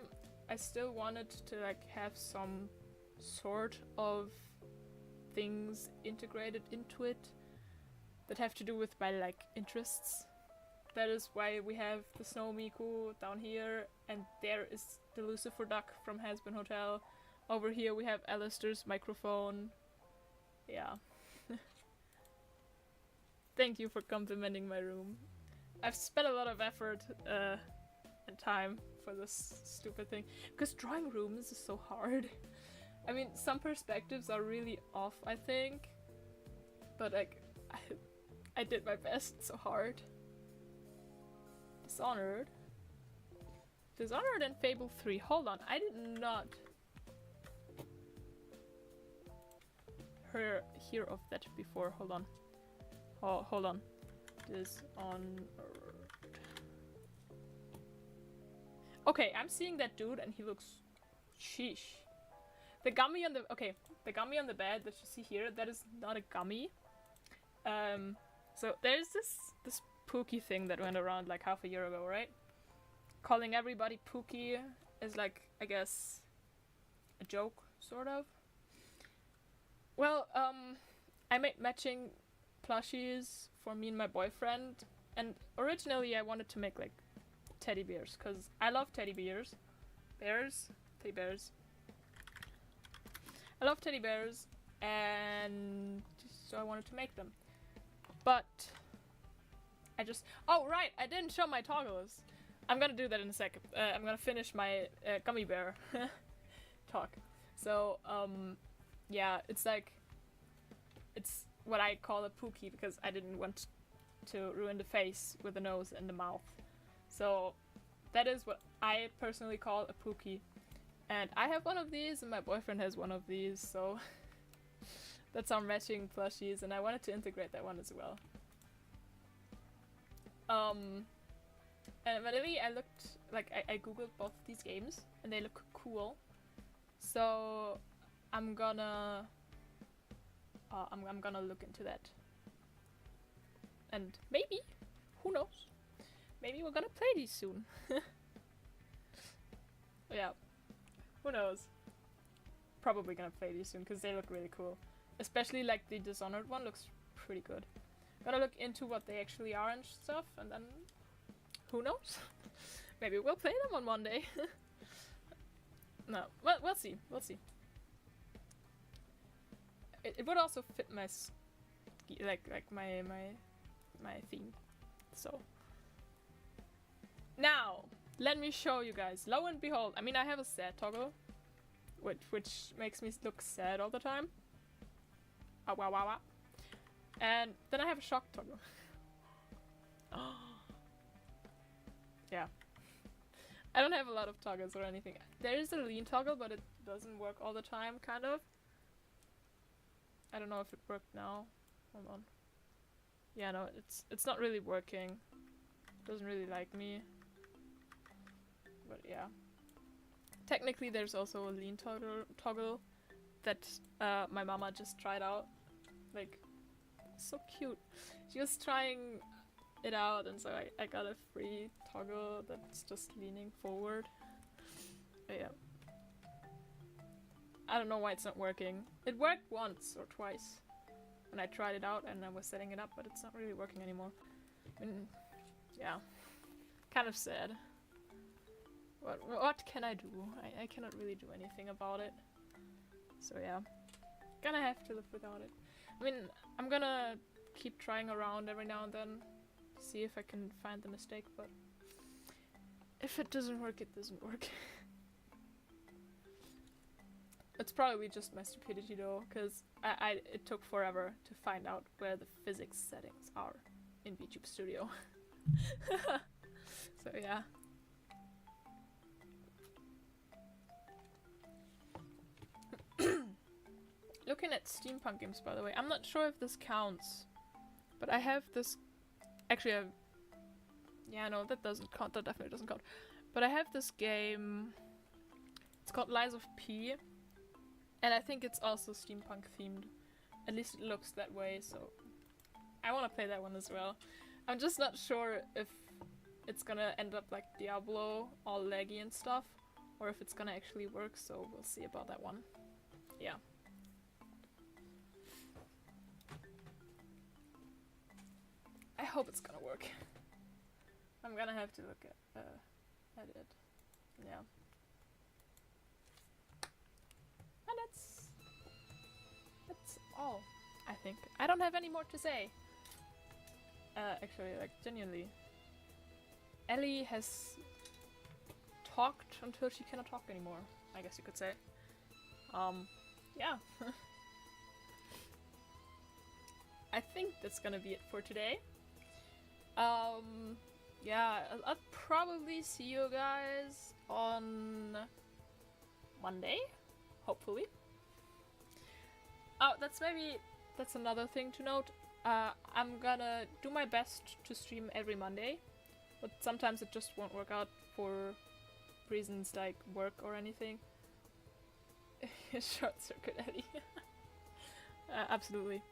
I still wanted to like have some sort of things integrated into it that have to do with my like interests. That is why we have the Snow Miku down here, and there is the Lucifer Duck from Hasbin Hotel. Over here we have Alistair's microphone. Yeah. Thank you for complimenting my room. I've spent a lot of effort and time for this stupid thing, because drawing rooms is so hard. I mean, some perspectives are really off, I think, but like, I did my best. It's so hard. Dishonored and Fable 3. Hold on, I did not hear of that before. Hold on. Oh, hold on. Dishonored. Okay, I'm seeing that dude and he looks... Sheesh. The gummy on the... Okay, the gummy on the bed that you see here, that is not a gummy. So there's this Pookie thing that went around like half a year ago, right? Calling everybody Pookie is like, I guess, a joke, sort of. Well, I made matching plushies for me and my boyfriend, and originally I wanted to make like teddy bears, because I love teddy bears. Teddy bears. I love teddy bears, and so I wanted to make them. But I just... Oh, right! I didn't show my toggles. I'm gonna do that in a second. I'm gonna finish my gummy bear talk. So, yeah, it's like... It's what I call a Pookie, because I didn't want to ruin the face with the nose and the mouth. So, that is what I personally call a Pookie. And I have one of these, and my boyfriend has one of these, so... That's our matching plushies, and I wanted to integrate that one as well. And really, I looked, like, I googled both of these games, and they look cool. So, I'm gonna look into that And maybe, who knows, maybe we're gonna play these soon. Yeah, who knows. Probably gonna play these soon because they look really cool. Especially like the Dishonored one looks pretty good. Gotta look into what they actually are and stuff, and then who knows? Maybe we'll play them on one day. No, well, we'll see. We'll see. It would also fit my my theme. So now let me show you guys. Lo and behold, I mean I have a sad toggle, which makes me look sad all the time. Ah, wow, wow, wow. And then I have a shock toggle. Yeah. I don't have a lot of toggles or anything. There is a lean toggle, but it doesn't work all the time, kind of. I don't know if it worked now. Hold on. Yeah, no, it's not really working. It doesn't really like me. But yeah. Technically, there's also a lean toggle that my mama just tried out. Like, so cute. She was trying it out, and so I got a free toggle that's just leaning forward. But yeah. I don't know why it's not working. It worked once or twice when I tried it out and I was setting it up, but it's not really working anymore. I mean, yeah. Kind of sad. What can I do? I cannot really do anything about it. So yeah. Gonna have to live without it. I mean, I'm gonna keep trying around every now and then. See if I can find the mistake, but if it doesn't work, it doesn't work. It's probably just my stupidity though, because it took forever to find out where the physics settings are in VTube Studio. So yeah. Looking at steampunk games, by the way, I'm not sure if this counts, but I have this. Actually, yeah, no, that doesn't count. That definitely doesn't count. But I have this game. It's called Lies of P, and I think it's also steampunk themed. At least it looks that way. So I want to play that one as well. I'm just not sure if it's gonna end up like Diablo, all laggy and stuff, or if it's gonna actually work. So we'll see about that one. Yeah. I hope it's gonna work. I'm gonna have to look at it. Yeah. And that's all, I think. I don't have any more to say. Actually, like, genuinely. Ellie has talked until she cannot talk anymore, I guess you could say. Yeah. I think that's gonna be it for today. Yeah, I'll probably see you guys on Monday, hopefully. Oh, that's another thing to note. I'm gonna do my best to stream every Monday, but sometimes it just won't work out for reasons like work or anything. Short circuit, Ellie. Absolutely.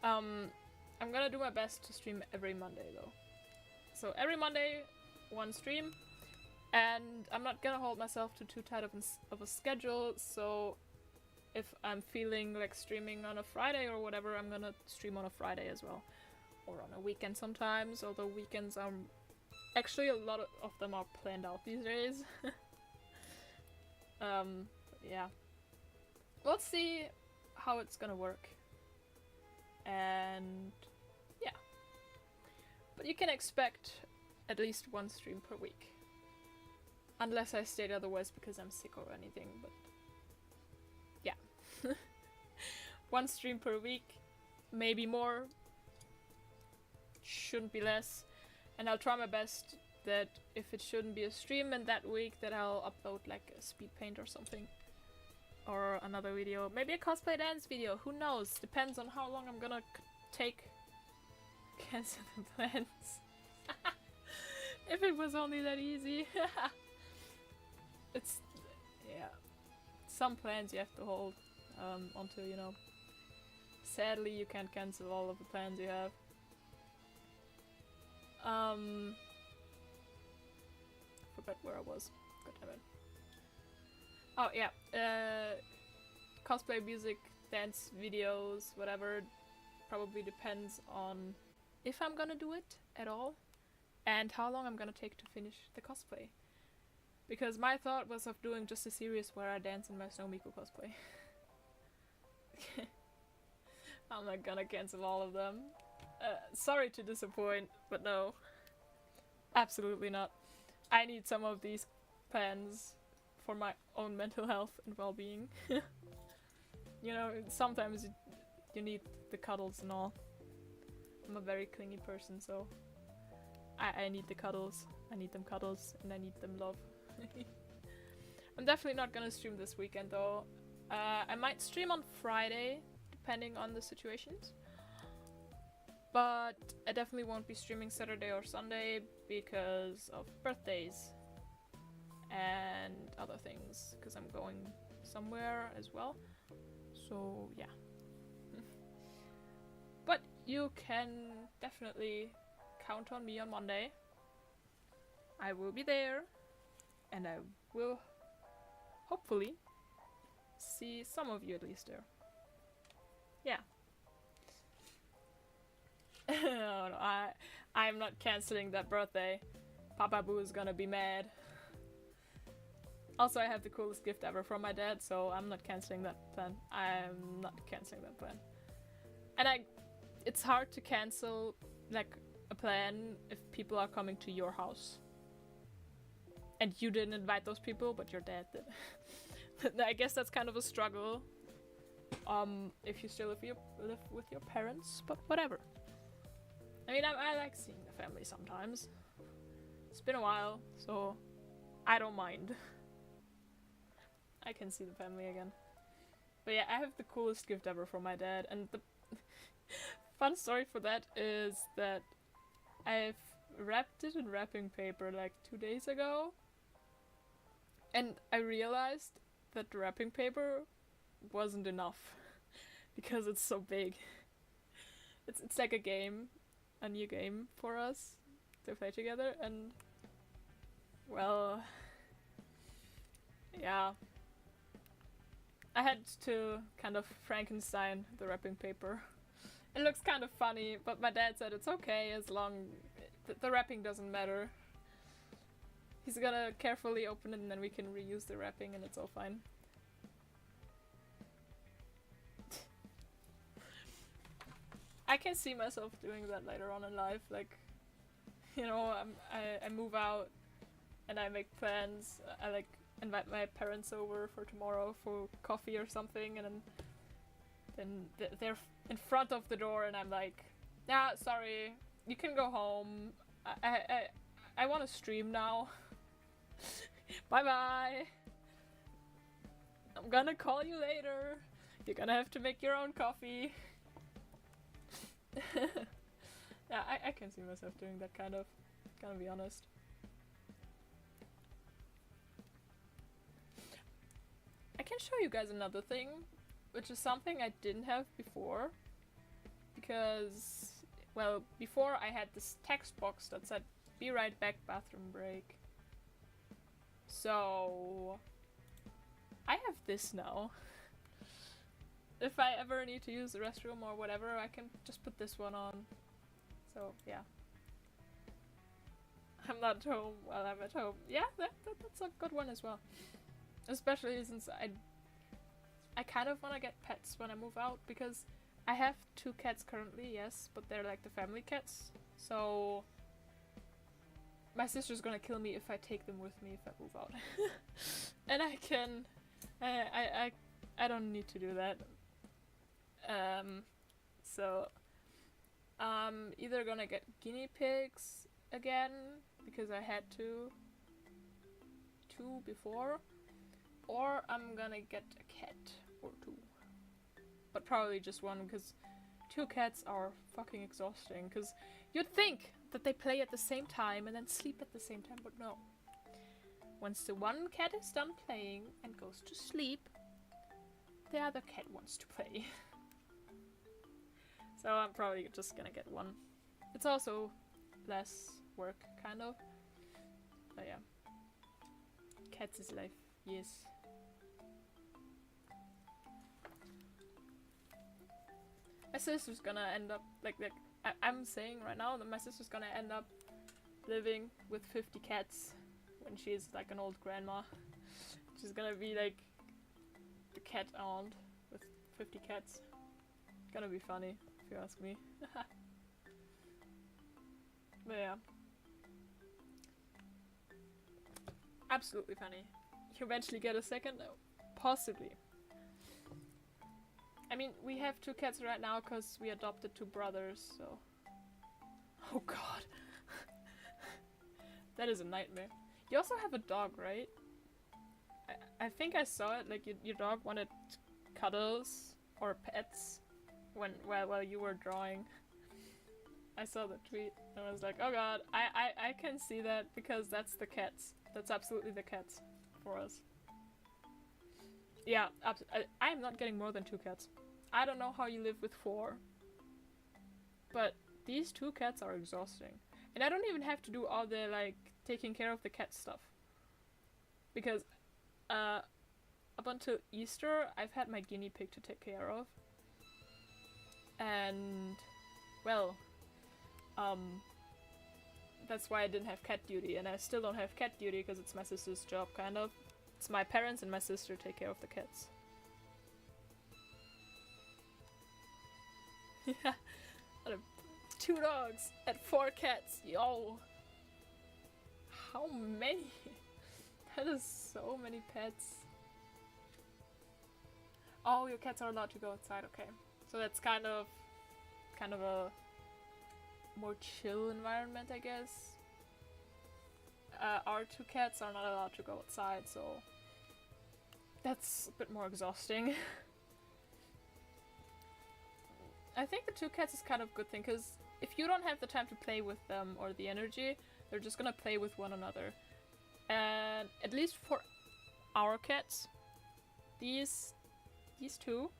I'm gonna do my best to stream every Monday though. So every Monday, one stream, and I'm not gonna hold myself to too tight of a schedule, so if I'm feeling like streaming on a Friday or whatever, I'm gonna stream on a Friday as well. Or on a weekend sometimes, although weekends are... Actually, a lot of them are planned out these days. Yeah. We'll see how it's gonna work. And yeah. But you can expect at least one stream per week. Unless I state otherwise because I'm sick or anything, but yeah. One stream per week, maybe more. Shouldn't be less. And I'll try my best that if it shouldn't be a stream in that week, that I'll upload like a speed paint or something. Or another video. Maybe a cosplay dance video. Who knows? Depends on how long I'm gonna take. Cancel the plans. If it was only that easy. It's... yeah. Some plans you have to hold until, you know. Sadly, you can't cancel all of the plans you have. Forgot where I was. God damn it. Oh yeah, cosplay, music, dance videos, whatever. Probably depends on if I'm gonna do it at all, and how long I'm gonna take to finish the cosplay. Because my thought was of doing just a series where I dance in my Snow Miku cosplay. I'm not gonna cancel all of them. Sorry to disappoint, but no. Absolutely not. I need some of these plans for my own mental health and well-being. You know, sometimes you need the cuddles and all. I'm a very clingy person, so I need the cuddles. I need them cuddles, and I need them love. I'm definitely not gonna stream this weekend though. I might stream on Friday, depending on the situations. But I definitely won't be streaming Saturday or Sunday because of birthdays and other things, because I'm going somewhere as well. So yeah. But you can definitely count on me on Monday. I will be there, and I will hopefully see some of you at least there. Yeah. Oh, no, I'm not canceling that birthday. Papa Boo is gonna be mad. Also, I have the coolest gift ever from my dad, so I'm not canceling that plan. I'm not canceling that plan. And it's hard to cancel like a plan if people are coming to your house. And you didn't invite those people, but your dad did. I guess that's kind of a struggle. If you still live with your parents, but whatever. I mean, I like seeing the family sometimes. It's been a while, so I don't mind. I can see the family again. But yeah, I have the coolest gift ever from my dad, and the fun story for that is that I've wrapped it in wrapping paper like 2 days ago, and I realized that the wrapping paper wasn't enough because it's so big. It's like a game, a new game for us to play together, and well, yeah, I had to kind of Frankenstein the wrapping paper. It looks kind of funny, but my dad said it's okay as long the wrapping doesn't matter. He's gonna carefully open it and then we can reuse the wrapping and it's all fine. I can see myself doing that later on in life, like, you know, I move out and I make plans. I like invite my parents over for tomorrow for coffee or something, and then they're in front of the door and I'm like, nah, sorry, you can go home. I want to stream now. Bye bye. I'm gonna call you later. You're gonna have to make your own coffee. Yeah, I can see myself doing that kind of, gonna be honest. I can show you guys another thing, which is something I didn't have before. Because, well, before I had this text box that said, "Be right back, bathroom break." So, I have this now. If I ever need to use the restroom or whatever, I can just put this one on. So, yeah. I'm not home while I'm at home. Yeah, that's a good one as well. Especially since I kind of want to get pets when I move out, because I have 2 cats currently, yes, but they're like the family cats. So my sister's gonna kill me if I take them with me if I move out. And I don't need to do that. So either gonna get guinea pigs again, because I had 2 before, or I'm gonna get a cat or 2. But probably just 1, because 2 cats are fucking exhausting, because you'd think that they play at the same time and then sleep at the same time, but no. Once the one cat is done playing and goes to sleep, the other cat wants to play. So I'm probably just gonna get 1. It's also less work, kind of. But yeah. Cats is life, yes. My sister's gonna end up, I'm saying right now that my sister's gonna end up living with 50 cats when she's like an old grandma. She's gonna be like the cat aunt with 50 cats. Gonna be funny, if you ask me. But yeah. Absolutely funny. You eventually get a second? Possibly. I mean, we have 2 cats right now because we adopted 2 brothers, so... Oh god. That is a nightmare. You also have a dog, right? I think I saw it, like your dog wanted cuddles or pets while you were drawing. I saw the tweet and I was like, oh god, I can see that because that's the cats. That's absolutely the cats for us. Yeah, I'm not getting more than 2 cats. I don't know how you live with 4. But these 2 cats are exhausting. And I don't even have to do all the, like, taking care of the cat stuff. Because, up until Easter, I've had my guinea pig to take care of. And, well, that's why I didn't have cat duty. And I still don't have cat duty because it's my sister's job, kind of. It's my parents and my sister take care of the cats. Yeah, 2 dogs and 4 cats, yo! How many? That is so many pets. Oh, your cats are allowed to go outside, okay. So that's kind of a more chill environment, I guess. Our 2 cats are not allowed to go outside, so that's a bit more exhausting. I think the 2 cats is kind of a good thing, because if you don't have the time to play with them or the energy, they're just gonna play with one another. And at least for our cats, these 2,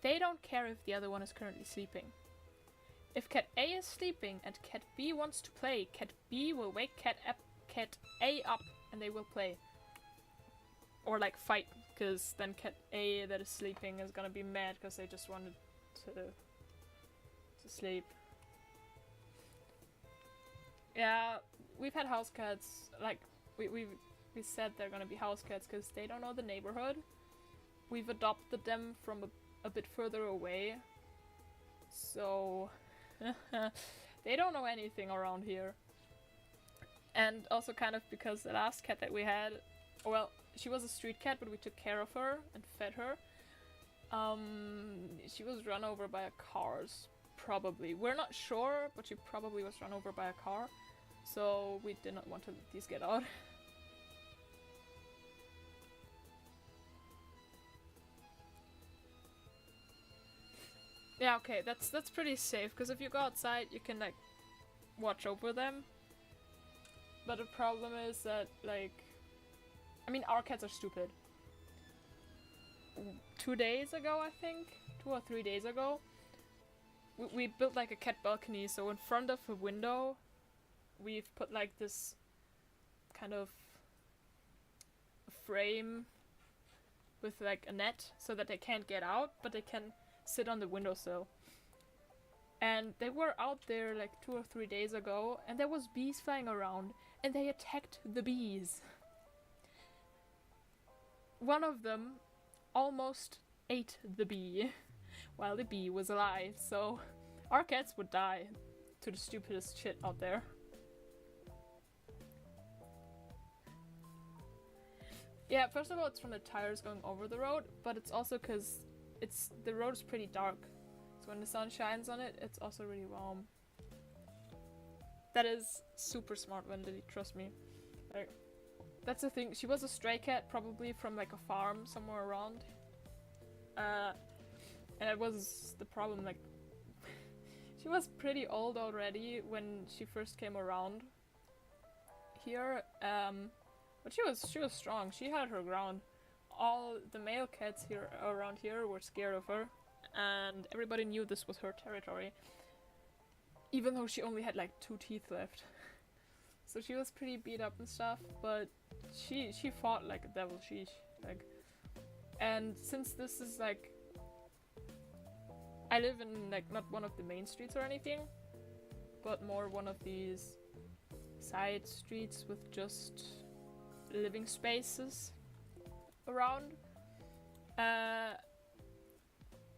they don't care if the other one is currently sleeping. If cat A is sleeping and cat B wants to play, cat B will wake cat A up and they will play. Or like fight, because then cat A that is sleeping is gonna be mad because they just wanted to sleep. Yeah, we've had house cats, like we said they're gonna be house cats because they don't know the neighborhood. We've adopted them from a bit further away, so they don't know anything around here. And also kind of because the last cat that we had, well, she was a street cat, but we took care of her and fed her. She was run over by a car, probably. We're not sure, but she probably was run over by a car. So we did not want to let these get out. Yeah, okay, that's pretty safe, because if you go outside, you can, like, watch over them. But the problem is that, like... I mean, our cats are stupid. 2 days ago, I think? 2 or 3 days ago, we built, like, a cat balcony, so in front of a window, we've put, like, this kind of frame with, like, a net, so that they can't get out, but they can sit on the windowsill. And they were out there like 2 or 3 days ago, and there was bees flying around, and they attacked the bees. One of them almost ate the bee while the bee was alive, so our cats would die to the stupidest shit out there. Yeah, first of all, it's from the tires going over the road, but it's also because the road is pretty dark, so when the sun shines on it, it's also really warm. That is super smart, Wendy, trust me. Like, that's the thing, she was a stray cat, probably from like a farm somewhere around. And it was the problem, like, she was pretty old already when she first came around here, but she was strong, she held her ground. All the male cats here around here were scared of her, and everybody knew this was her territory. even though she only had like 2 teeth left. So she was pretty beat up and stuff, but she fought like a devil, like. And since this is like, I live in like not one of the main streets or anything, but more one of these side streets with just living spaces around.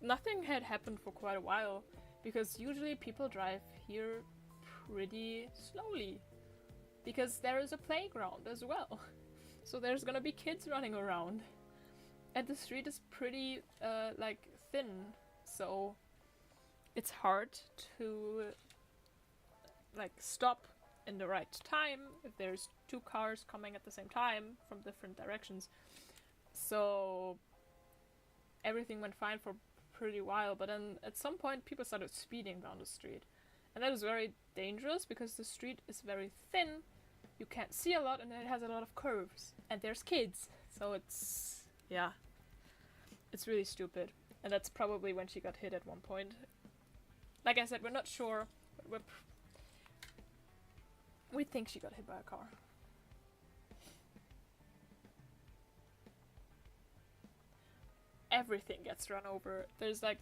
Nothing had happened for quite a while, because usually people drive here pretty slowly, because there is a playground as well. So there's gonna be kids running around. And the street is pretty like thin, so it's hard to like stop in the right time if there's 2 cars coming at the same time from different directions. So everything went fine for a pretty while, but then at some point people started speeding down the street. And that is very dangerous because the street is very thin, you can't see a lot, and it has a lot of curves. And there's kids, so it's, yeah, it's really stupid. And that's probably when she got hit at one point. Like I said, we're not sure, but we think she got hit by a car. Everything gets run over. There's like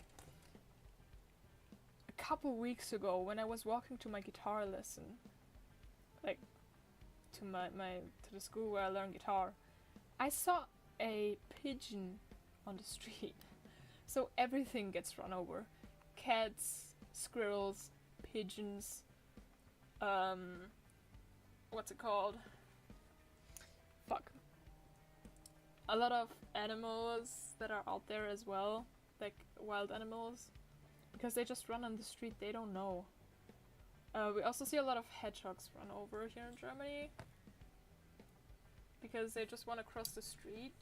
a couple weeks ago when I was walking to my guitar lesson, like to to the school where I learn guitar, I saw a pigeon on the street. So everything gets run over. Cats, squirrels, pigeons, what's it called? Fuck. A lot of animals that are out there as well, like wild animals, because they just run on the street, they don't know. We also see a lot of hedgehogs run over here in Germany, because they just want to cross the street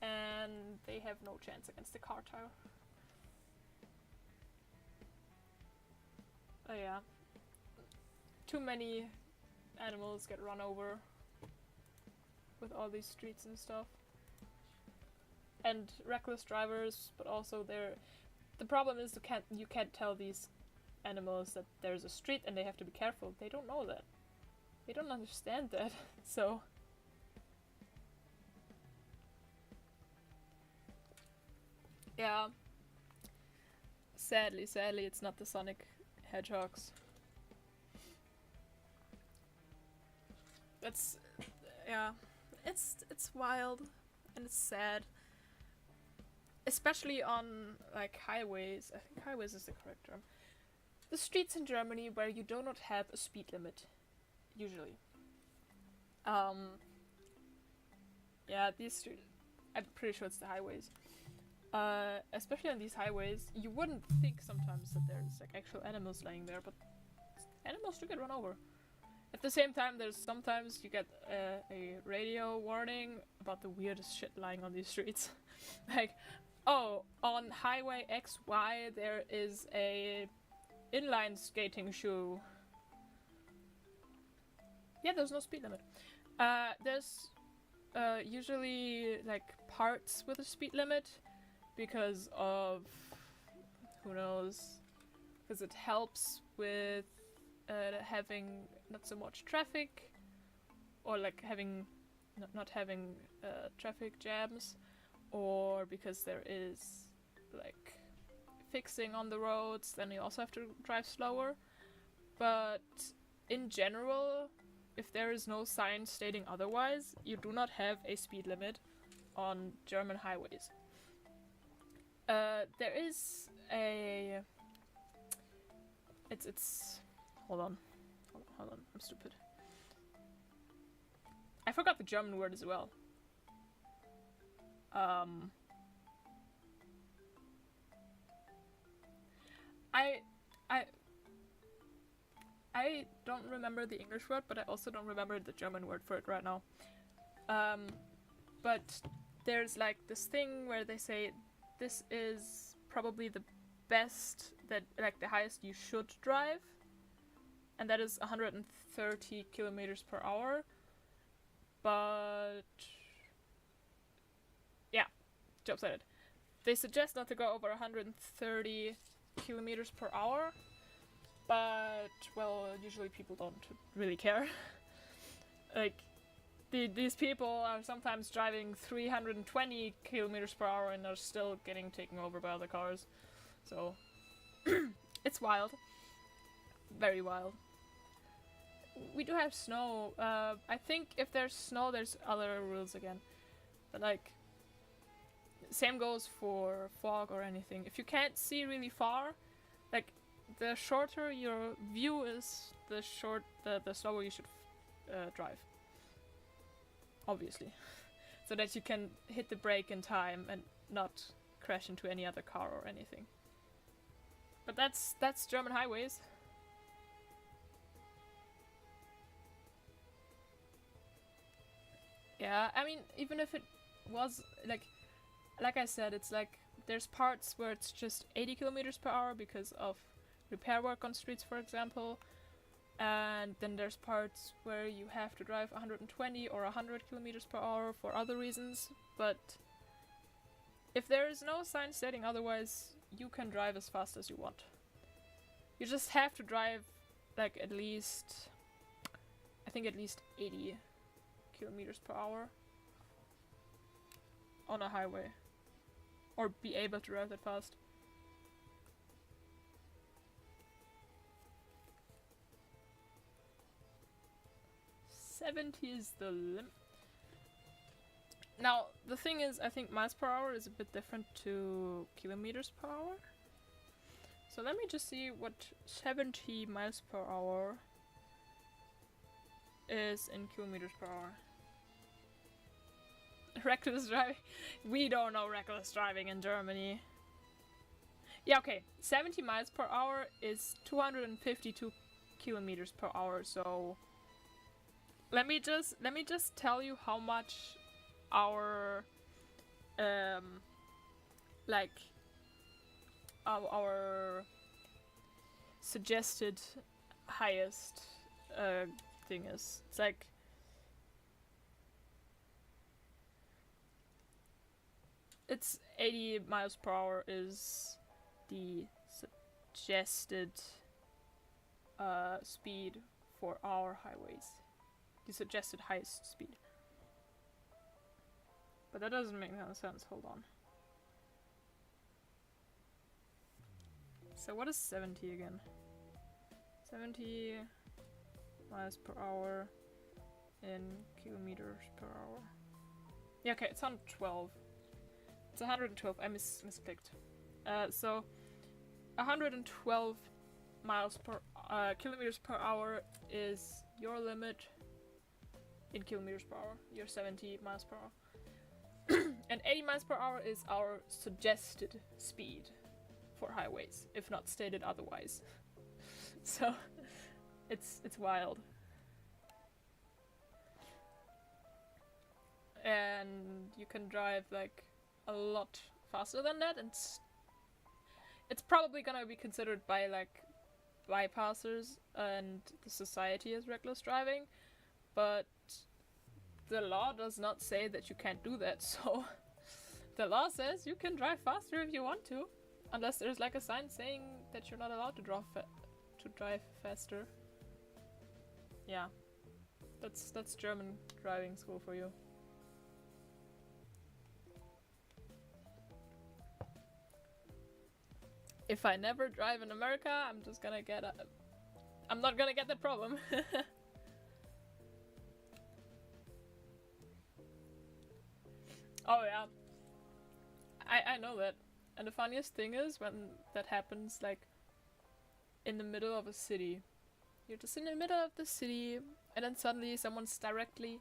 and they have no chance against the car tire. Oh yeah. Too many animals get run over with all these streets and stuff. And reckless drivers, but also the problem is you can't tell these animals that there's a street and they have to be careful. They don't know that. They don't understand that. So yeah. Sadly, it's not the Sonic Hedgehogs. It's, yeah, it's wild and it's sad, especially on like highways. I think highways is the correct term. The streets in Germany where you do not have a speed limit, usually. Yeah, these streets. I'm pretty sure it's the highways. Especially on these highways, you wouldn't think sometimes that there's like actual animals laying there, but animals do get run over. At the same time, there's sometimes you get a radio warning about the weirdest shit lying on these streets. Like, oh, on highway XY there is a inline skating shoe. Yeah, there's no speed limit. There's usually like parts with a speed limit because of, who knows, because it helps with having not so much traffic, or like having not having traffic jams, or because there is like fixing on the roads, then you also have to drive slower. But in general, if there is no sign stating otherwise, you do not have a speed limit on German highways. There is a... It's... Hold on, I'm stupid. I forgot the German word as well. I don't remember the English word, but I also don't remember the German word for it right now. But there's like this thing where they say this is probably the best, that like the highest you should drive, and that is 130 kilometers per hour. But yeah, job cited. They suggest not to go over 130 kilometers per hour, But, well, usually people don't really care. Like, these people are sometimes driving 320 kilometers per hour and are still getting taken over by other cars. So, it's wild. Very wild. We do have snow. I think if there's snow, there's other rules again. But, like, same goes for fog or anything. If you can't see really far, like, the shorter your view is, the slower you should drive. Obviously. So that you can hit the brake in time and not crash into any other car or anything. But that's German highways. Yeah, I mean, even if it was, like I said, it's like, there's parts where it's just 80 kilometers per hour because of repair work on streets, for example. And then there's parts where you have to drive 120 or 100 kilometers per hour for other reasons. But if there is no sign stating otherwise, you can drive as fast as you want. You just have to drive like at least 80 kilometers per hour on a highway. Or be able to drive that fast. .70 is the limit. Now, the thing is, I think miles per hour is a bit different to kilometers per hour. So let me just see what 70 miles per hour is in kilometers per hour. Reckless driving? We don't know reckless driving in Germany. Yeah, okay. 70 miles per hour is 252 kilometers per hour, so let me just tell you how much our our suggested highest thing is. It's like it's 80 miles per hour is the suggested speed for our highways. The suggested highest speed. But that doesn't make no sense, hold on. So what is 70 again? 70 miles per hour in kilometers per hour. Yeah, okay, it's 112. It's 112, I misclicked. So 112 miles per kilometers per hour is your limit in kilometers per hour. You're 70 miles per hour. And 80 miles per hour is our suggested speed for highways, if not stated otherwise. So it's wild. And you can drive like a lot faster than that, and it's probably gonna be considered by like bypassers and the society as reckless driving, but the law does not say that you can't do that, so the law says you can drive faster if you want to, unless there's like a sign saying that you're not allowed to drive faster. Yeah, that's German driving school for you. If I never drive in America, I'm just gonna get I'm not gonna get that problem. Oh yeah, I know that. And the funniest thing is when that happens, like in the middle of a city. You're just in the middle of the city, and then suddenly someone's directly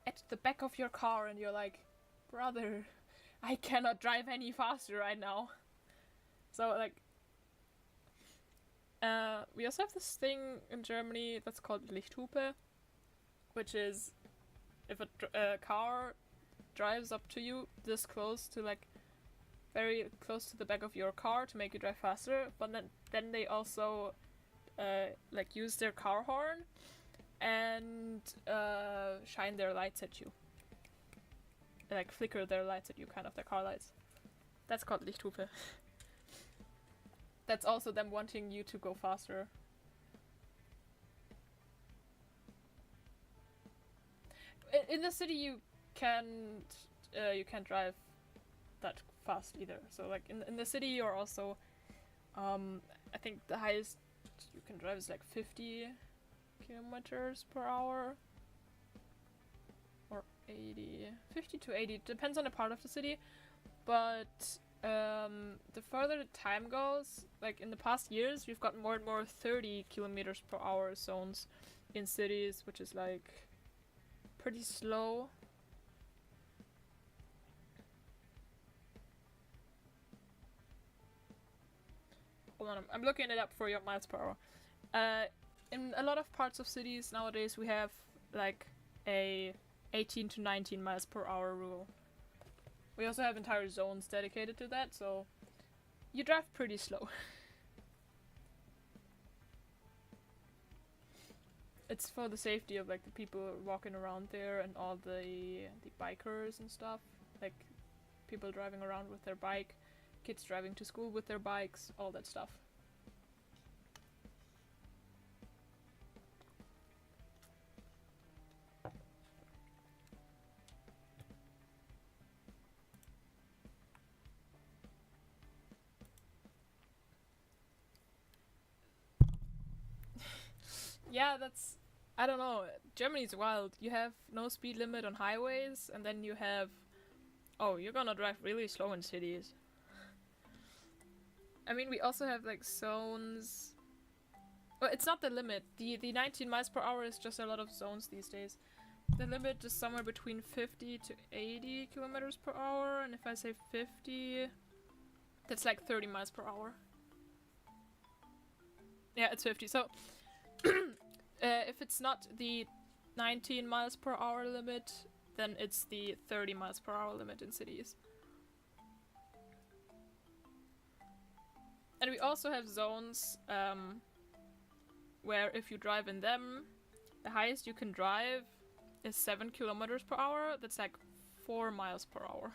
at the back of your car, and you're like, brother, I cannot drive any faster right now. So like, we also have this thing in Germany that's called Lichthupe, which is if a car drives up to you this close to like very close to the back of your car to make you drive faster, but then they also like use their car horn and shine their lights at you, like flicker their lights at you, kind of their car lights. That's called Lichthupe. That's also them wanting you to go faster, in the city you can't drive that fast either. So like in the city you're also I think the highest you can drive is like 50 kilometers per hour or 80, 50 to 80, depends on the part of the city. But the further the time goes, like in the past years we've got more and more 30 kilometers per hour zones in cities, which is like pretty slow. Hold on, I'm looking it up for your miles per hour. In a lot of parts of cities nowadays we have like a 18 to 19 miles per hour rule. We also have entire zones dedicated to that, so you drive pretty slow. It's for the safety of like the people walking around there and all the bikers and stuff. Like people driving around with their bike, kids driving to school with their bikes, all that stuff. Yeah, that's... I don't know. Germany's wild. You have no speed limit on highways, and then you have... Oh, you're gonna drive really slow in cities. I mean, we also have like zones... Well, it's not the limit. The 19 miles per hour is just a lot of zones these days. The limit is somewhere between 50 to 80 kilometers per hour, and if I say 50, that's like 30 miles per hour. Yeah, it's 50. So... if it's not the 19 miles per hour limit, then it's the 30 miles per hour limit in cities. And we also have zones where if you drive in them, the highest you can drive is 7 kilometers per hour. That's like 4 miles per hour.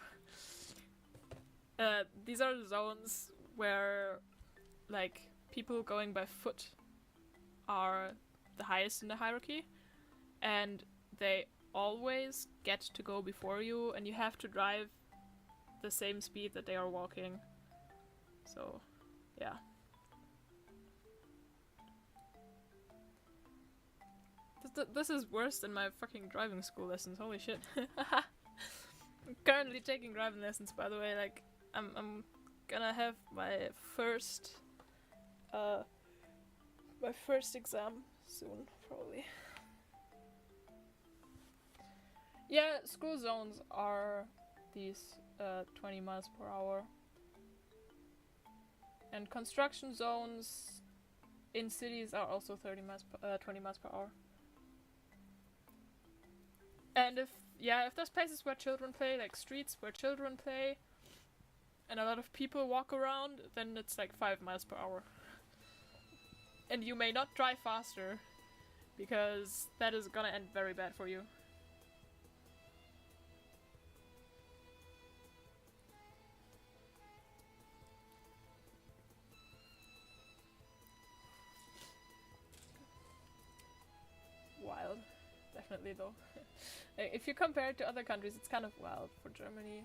These are the zones where like people going by foot are the highest in the hierarchy, and they always get to go before you, and you have to drive the same speed that they are walking. So, yeah. This is worse than my fucking driving school lessons, holy shit. I'm currently taking driving lessons, by the way. Like, I'm gonna have my first exam soon, probably. Yeah, school zones are these 20 miles per hour. And construction zones in cities are also 20 miles per hour. And if there's places where children play, like streets where children play, and a lot of people walk around, then it's like 5 miles per hour. And you may not drive faster, because that is gonna end very bad for you. Wild. Definitely though. If you compare it to other countries, it's kind of wild for Germany.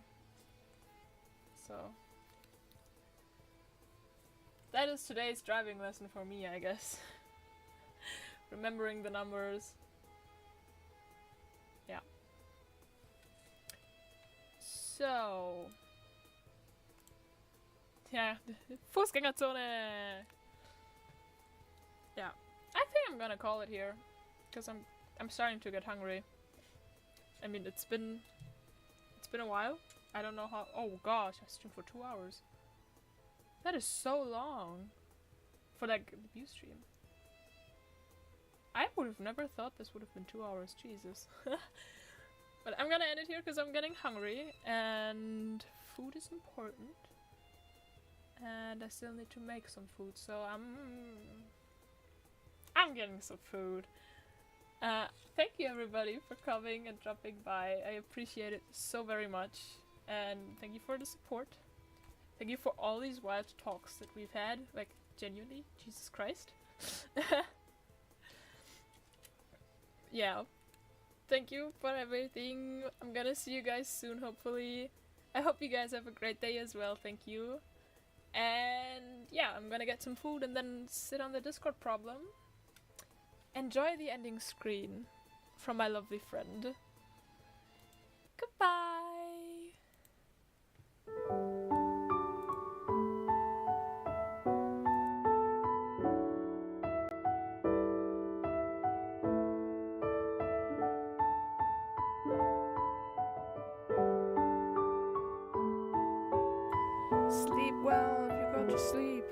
So... that is today's driving lesson for me, I guess. Remembering the numbers. Yeah. So... yeah, Fußgängerzone! Yeah. I think I'm gonna call it here. Because I'm starting to get hungry. I mean, it's been a while. I don't know how... oh gosh, I streamed for 2 hours. That is so long for like the view stream. I would have never thought this would have been 2 hours, Jesus. But I'm gonna end it here because I'm getting hungry and food is important. And I still need to make some food, so I'm getting some food. Thank you everybody for coming and dropping by. I appreciate it so very much. And thank you for the support. Thank you for all these wild talks that we've had. Like, genuinely, Jesus Christ. Yeah. thank you for everything. I'm gonna see you guys soon, hopefully. I hope you guys have a great day as well. Thank you. And yeah, I'm gonna get some food and then sit on the Discord problem. Enjoy the ending screen from my lovely friend. Goodbye. Sleep well if you go to sleep.